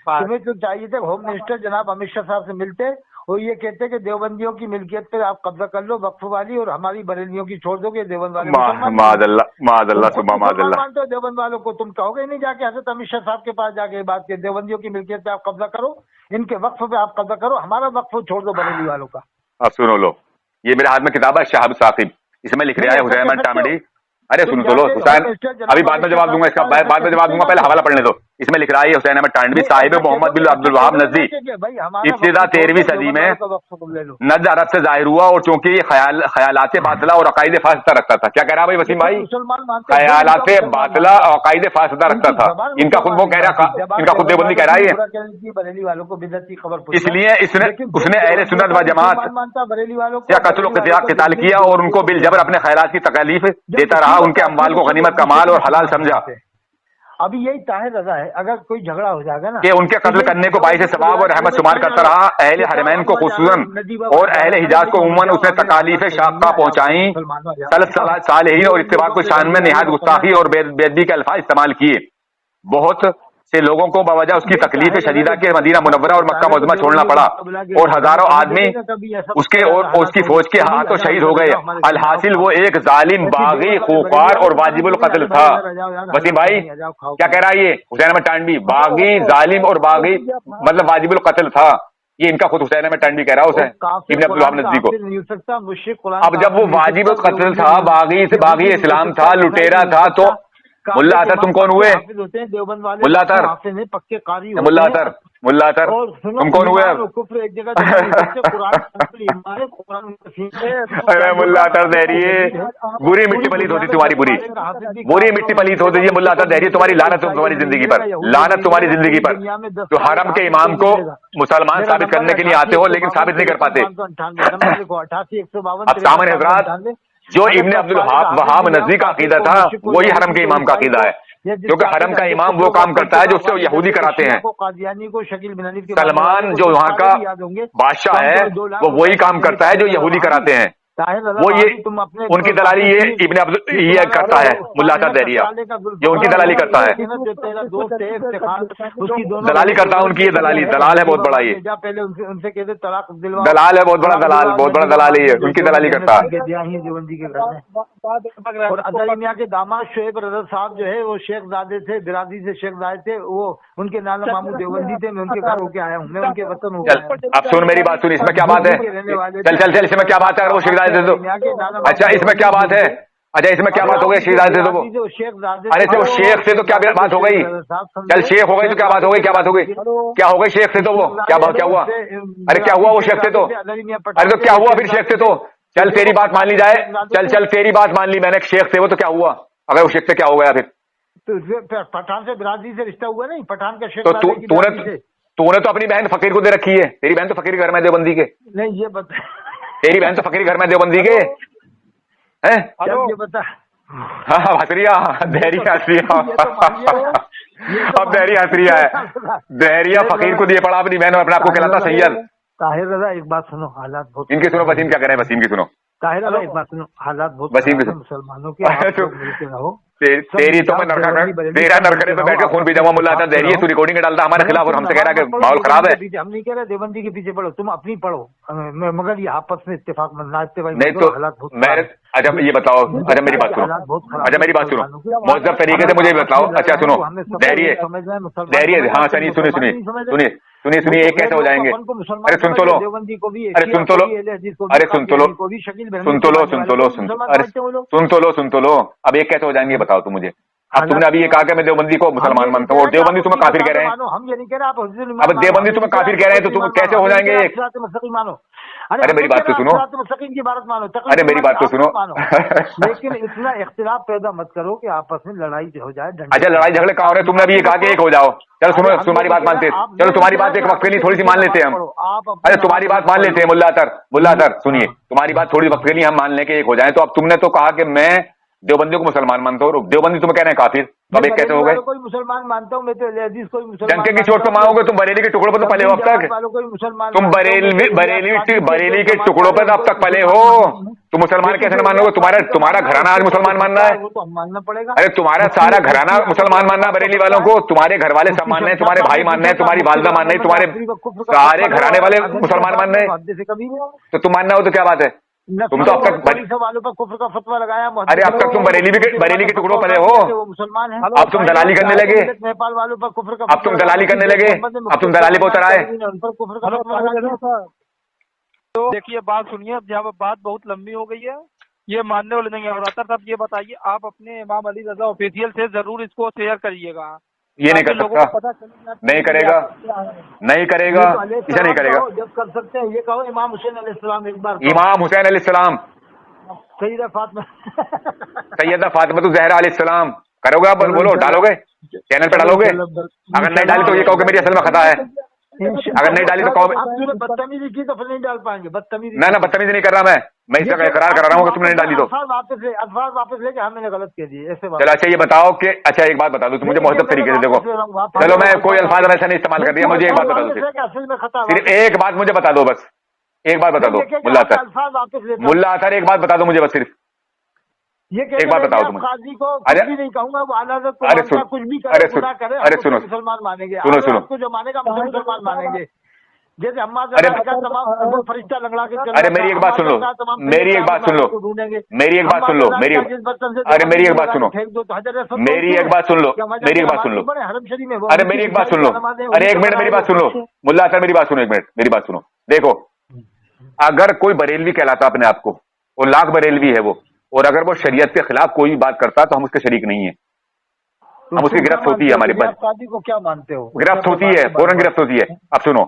تمہیں تو چاہیے تھا ہوم منسٹر جناب امت شاہ صاحب سے ملتے اور یہ کہتے کہ دیوبندیوں کی ملکیت پہ آپ قبضہ کر لو وقف والی, اور ہماری بریلیوں کی چھوڑ دو گے. دیوبند والے معاذ اللہ صبح معاذ اللہ مانتے ہو دیوبند والوں کو, تم کہو گے نہیں جا کے حضرت امت شاہ صاحب کے پاس جا کے بات کہ دیوبندیوں کی ملکیت پہ آپ قبضہ کرو, ان کے وقف پہ آپ قبضہ کرو, ہمارا وقف چھوڑ دو بریلی والوں کا. اب سنو لو, یہ میرے ہاتھ میں کتاب ہے شہاب ثاقب. اس میں لکھ رہا ہے حسین احمد ٹانڈوی. ارے سن تو لو حسین, ابھی بعد میں جواب دوں گا اس کا, بعد میں جواب دوں گا, پہلے حوالہ پڑھنے دو. اس میں لکھ رہا ہے حسین احمد ٹانڈوی صاحب محمد بن عبد الوہاب نجدی ابتدا 13ویں صدی میں نجد عرب سے ظاہر ہوا, اور چونکہ یہ خیالات باطلہ اور عقائد فاسدہ رکھتا تھا. کیا کہہ رہا بھائی وسیم بھائی؟ خیالات باطلہ اور عقائد فاسدہ رکھتا تھا. ان کا خود وہ کہہ رہا, ان کا خود دیوبندی کہہ رہا ہے. اس لیے اس نے اہل سنت و جماعت یا قتل و قتال کیا اور ان کو بالجبر اپنے خیالات کی تکالیف دیتا رہا. ان کے اموال کو غنیمت کا مال اور حلال سمجھا. ابھی یہی طاہر رضا ہے, اگر کوئی جھگڑا ہو جائے گا نا کہ ان کے قتل کرنے کو باعث ثواب اور رحمت شمار کرتا رہا. اہل حرمین کو خصوصاً اور اہل حجاز کو عموماً اس نے تکالیف شاقہ پہنچائیں. صالحین اور اتباع کو شان میں نہایت گستاخی اور بے ادبی کے الفاظ استعمال کیے. بہت سے لوگوں کو بوجہ اس کی تکلیف شدیدہ کے مدینہ منورہ اور مکہ معظمہ چھوڑنا پڑا, اور ہزاروں آدمی اس کے اور اس کی فوج کے ہاتھوں شہید ہو گئے. الحاصل وہ ایک ظالم, باغی, خوکار اور واجب القتل تھا. وسیم بھائی کیا کہہ رہا ہے یہ حسین احمد ٹانڈوی؟ باغی, ظالم اور باغی مطلب واجب القتل تھا. یہ ان کا خود حسین احمد ٹانڈوی کہہ رہا ہے ابن عبد الوہاب نجدی کو. اب جب وہ واجب القتل تھا, باغی اسلام تھا, لٹیرا تھا, تو ملا اطہر تم کون ہوئے؟ ملا اطہر تم کون ہوئے؟ ارے ملا اطہر دہریے, بری مٹی پلیت ہوتی تمہاری, بری مٹی پلیت ہوتی ہے. ملا اطہر دہریے تمہاری لعنت تمہاری زندگی پر, لعنت تمہاری زندگی پر. جو حرم کے امام کو مسلمان ثابت کرنے کے لیے آتے ہو لیکن ثابت نہیں کر پاتے. اب سامعین حضرات, جو ابن عبد الوہاب نجدی کا عقیدہ تھا وہی حرم کے امام کا عقیدہ ہے, کیونکہ حرم کا امام وہ کام کرتا ہے جو اس سے یہودی کراتے ہیں. سلمان جو وہاں کا بادشاہ ہے وہ وہی کام کرتا ہے جو یہودی کراتے ہیں. وہ یہ ان کی دلالی یہ ابن عبد یہ کرتا ہے ملا اطہر دہریہ, یہ ان کی دلالی کرتا ہے, دلالی کرتا ہے ان کی. یہ دلال ہے بہت بڑا, یہ دلال ہے بہت بڑا, بہت بڑا دلال ہے یہ, ان کی دلالی کرتا ہے. اور عطیہ کے داماد شعیب رضا صاحب جو ہے وہ شیخ زادے تھے, برادری سے شیخ زادے تھے. وہ ان کے نانا ماموں دیوبندی تھے, میں ان کے گھر ہو کے آیا ہوں, میں ان کے وطن ہو گیا. اب سن میری بات سن, اس میں کیا بات ہے؟ چل اس میں کیا بات ہے؟ اگر وہ شیخ زادے تھے تو اچھا اس میں کیا بات ہے؟ اچھا اس میں کیا بات ہو گئی؟ شیخ زادے سے تو وہ ارے تو شیخ سے تو کیا بات ہو گئی؟ چل شیخ ہو گئی تو کیا بات ہو گئی؟ کیا بات ہو گئی؟ کیا ہو گئی شیخ سے تو وہ کیا ہوا؟ ارے کیا ہوا وہ شیخ سے تو؟ ارے تو کیا ہوا پھر شیخ سے تو؟ چل تیری بات مان لی جائے, چل تیری بات مان لی میں نے, شیخ سے وہ تو کیا ہوا؟ اگر وہ شیخ سے کیا ہو گیا پھر پٹھان سے برادری سے رشتہ ہوا نہیں, پٹھان کا شیخ. تو نے تو اپنی بہن فقیر کو دے رکھی ہے, تیری بہن تو فقیر گھر میں دیوبندی کے. نہیں یہ بتا, تیری بہن تو فقیر گھر میں دیوبندی کے. है? जब ये बता हाँ हंस रही है, दहरिया हंस रही है, अब दहरिया हंस रही है, दहरिया फकीर को दिए पड़ा अपनी बहन और अपने आपको कहलाता सैयद। ताहिर रजा एक बात सुनो, हालात बहुत इनकी सुनो, वसीम क्या करें, वसीम की सुनो, ताहिर रजा एक बात सुनो, हालात बहुत वसीम की खराब है सुनो। मुसलमानों के, आप लोग मिलके रहो। तेरी तो मैं नरका कर, तेरा नरकरे पे बैठ के खून पी जाऊंगा मुल्ला आसद दहरिया, तू रिकॉर्डिंग डालता हमारे खिलाफ और हमसे कह रहा है कि माहौल खराब है। हम नहीं कह रहे देवबंदी के पीछे पढ़ो, तुम अपनी पढ़ो, मगर ये आपस में इत्तेफाक ना इत्तेफाक नहीं तो मैं, अच्छा ये बताओ, अच्छा मेरी बात सुनो, अच्छा मेरी बात सुनो, मुहज़्ज़ब तरीके से मुझे बताओ, अच्छा सुनो, दहरिए दहरिए, हाँ सुनिए सुनिए सुनिए सुनिए सुनिए सुनिए, एक कैसे हो जाएंगे, अरे सुन तो लो, अरे सुन तो लो, अरे सुन तो लो, सुन तो लो, सुन तो लो, अरे सुन तो लो, सुन तो लो, अब एक कैसे हो जाएंगे बताओ तुम मुझे। अब तुमने अभी ये कहा कि मैं देवबंदी को मुसलमान मानता हूँ और देवबंदी तुम्हें काफिर कह रहे हैं, हम ये नहीं कह रहे आप, अब देवबंदी तुम्हें काफिर कह रहे हैं तो तुम कैसे हो जाएंगे एक? मानो, अरे मेरी बात तो सुनो, मुस्तकीम की बात मानो, अरे मेरी बात तो सुनो, लेकिन इतना इख्तिलाफ पैदा मत करो कि आपस में लड़ाई हो जाए। अच्छा लड़ाई झगड़े कहाँ हो रहे हैं? तुमने अभी ये कहा कि एक हो जाओ, चलो सुनो तुम्हारी बात मानते, चलो तुम्हारी बात एक वक्त के लिए थोड़ी सी मान लेते हैं हम, अरे तुम्हारी बात मान लेते हैं मुल्ला अतर सुनिए, तुम्हारी बात थोड़ी वक्त के लिए हम मान लें कि एक हो जाए। तो अब तुमने तो कहा कि मैं देवबंदियों को मुसलमान मानता हूँ, देवबंदी तुम्हें कह रहे हैं काफिर, तो अब एक कैसे हो गए? कोई मुसलमान मानता हूँ मैं तो, कोई मुसलमान डंके की चोट तो मांगोगे तुम, बरेली के टुकड़ों पर तो पले हो अब तक, तुम बरेली के टुकड़ों पर अब तक पले हो, तुम मुसलमान कैसे न मानोगे? तुम्हारा घराना आज मुसलमान मानना है, वो तो हम मानना पड़ेगा। अरे तुम्हारा सारा घराना मुसलमान मानना है बरेली वालों को, तुम्हारे घर वाले सब मानना है, तुम्हारे भाई मानना है, तुम्हारी वालदा मानना है, तुम्हारे सारे घराने वाले मुसलमान मानना है, तो तुम मानना हो तो क्या बात है? तुम तो अब तक वालों पर कुफ्र का फतवा लगाया। अरे अब तक तुम बरेली के टुकड़ों पर हो, वो मुसलमान है, अब तुम दलाली करने लगे, नेपाल वालों पर कुफ्र का, अब तुम दलाली करने लगे, अब तुम दलाली पर उतर आए। तो देखिए बात सुनिए, अब यहाँ पर बात बहुत लंबी हो गई है, ये मानने वाले नहीं है। और अतर साहब ये बताइए, आप अपने इमाम अली रजा ऑफिशियल से जरूर इसको शेयर करिएगा। ये नहीं कर सकता, नहीं करेगा, नहीं करेगा, इसे नहीं करेगा। जब कर सकते हैं ये कहो इमाम हुसैन अलैहिस्सलाम एक बार, इमाम हुसैन अलैहिस्सलाम, सैयदा फातिमा तो ज़हरा अलैहिस्सलाम करोगे आप? बोलो, डालोगे चैनल पे, डालोगे? अगर नहीं डाली तो ये कहो कि मेरी असल में खता है, अगर नहीं डाली तो कहो। बदतमीजी की तो फिर नहीं डाल पाएंगे, बदतमीजी ना बदतमीजी नहीं कर रहा मैं इसका इकरार करा रहा हूँ कि तुमने नहीं डाली तो। अल्फाज वापस लेके हमने गलत कह दिए ऐसे। चलो अच्छा ये बताओ कि, अच्छा एक बात बता दो तुम मुझे मुहज़्ज़ब तरीके से, देखो चलो मैं कोई अल्फाज ऐसा नहीं इस्तेमाल कर दिया, मुझे एक बात बता दो, सिर्फ एक बात मुझे बता दो, बस एक बात बता दो मुल्ला अतर, एक बात बता दो मुझे बस, सिर्फ एक बात बताओ तुम। अरे नहीं कहूंगा वो अदालत को, अरे सुनो, कुछ भी अरे करे, करे, अरे सुनो, मुसलमान मानेंगे, सुनो को जो मानेगा मुसलमान मानेंगे। जैसे अम्मा अरे तमाम फरिश्ता लंगड़ा के, अरे मेरी एक बात सुन लो, मेरी एक बात सुन लो, मेरी एक बात सुन लो, मेरी, अरे मेरी एक बात सुन लो, मेरी एक बात सुन लो, मेरी एक बात सुन लो, अरे मेरी एक बात सुन लो, अरे एक मिनट मेरी बात सुन लो मुल्ला अतर, मेरी बात सुनो, एक मिनट मेरी बात सुनो। देखो अगर कोई बरेलवी कहलाता अपने आप को, वो लाख बरेलवी है वो, और अगर वो शरीयत के खिलाफ कोई भी बात करता तो हम उसके शरीक नहीं है, हम उसकी गिरफ्त होती है, हमारे पास काजी को क्या मानते हो? गिरफ्त होती है, फौरन गिरफ्त होती है। अब सुनो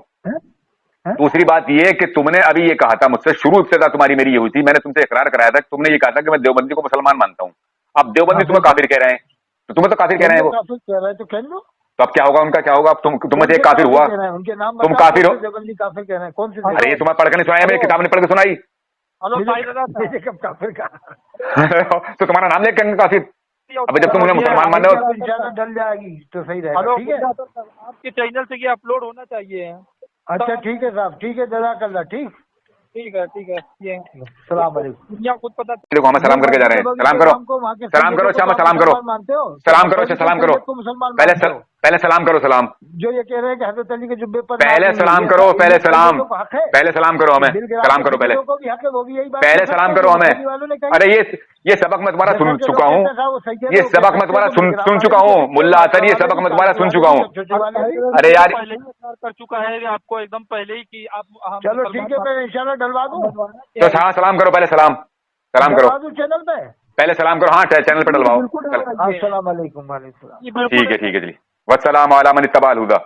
दूसरी बात ये कि तुमने अभी ये कहा था मुझसे, शुरू इब्तिदा तुम्हारी मेरी ये हुई थी, मैंने तुमसे इकरार कराया था, तुमने ये कहा था कि मैं देवबंदी को मुसलमान मानता हूँ। अब देवबंदी तुम्हें काफिर कह रहे हैं, तो तुम्हें तो काफिर कह रहे हैं वो, तो कह लो, तो अब क्या होगा उनका, क्या होगा? अब तुम से एक काफिर हुआ, उनके नाम तुम काफिर हो। देवबंदी काफिर कह रहे हैं, कौन सी? अरे ये तुम्हें पढ़ के नहीं सुनाया, मेरी किताब ने पढ़ के सुनाई। कब काफिर का तो तुम्हारा नाम लेकर काफिर, अब जब तुम उन्हें मुसलमान मान रहे हो, इंशाल्लाह डल जाएगी तो सही रहेगा। ठीक है, आपके चैनल से ये अपलोड होना चाहिए। अच्छा ठीक है साहब, ठीक है, जज़ाकल्लाह। ठीक है, ये सलाम अलैकुम। दुनिया खुद पता, देखो हमें सलाम करके जा रहे हैं, सलाम करो, सलाम करो, अच्छा सलाम करो, मानते हो? सलाम करो, अच्छा सलाम करो, पहले सलाम करो, सलाम जो ये कह रहे हैं कि हज़रत अली के जुब्बे पर पहले सलाम करो, पहले सलाम करो हमें, सलाम करो पहले, पहले सलाम करो हमें। अरे ये सबक मैं तुम्हारा सुन चुका हूँ, ये सबक मैं तुम्हारा सुन चुका हूँ मुल्ला अतर, ये सबक मैं तुम्हारा सुन चुका हूँ। अरे यार कर चुका है आपको एकदम पहले ही कि आप, चलो ठीक है, मैं इंशाल्लाह डलवा दूँ। तो हाँ सलाम करो, पहले सलाम करो, चैनल पे पहले सलाम करो, हाँ चैनल पे डलवाओ। अस्सलाम वालेकुम। ठीक है चलिए, वस्सलाम अला मन इत्तबअल हुदा।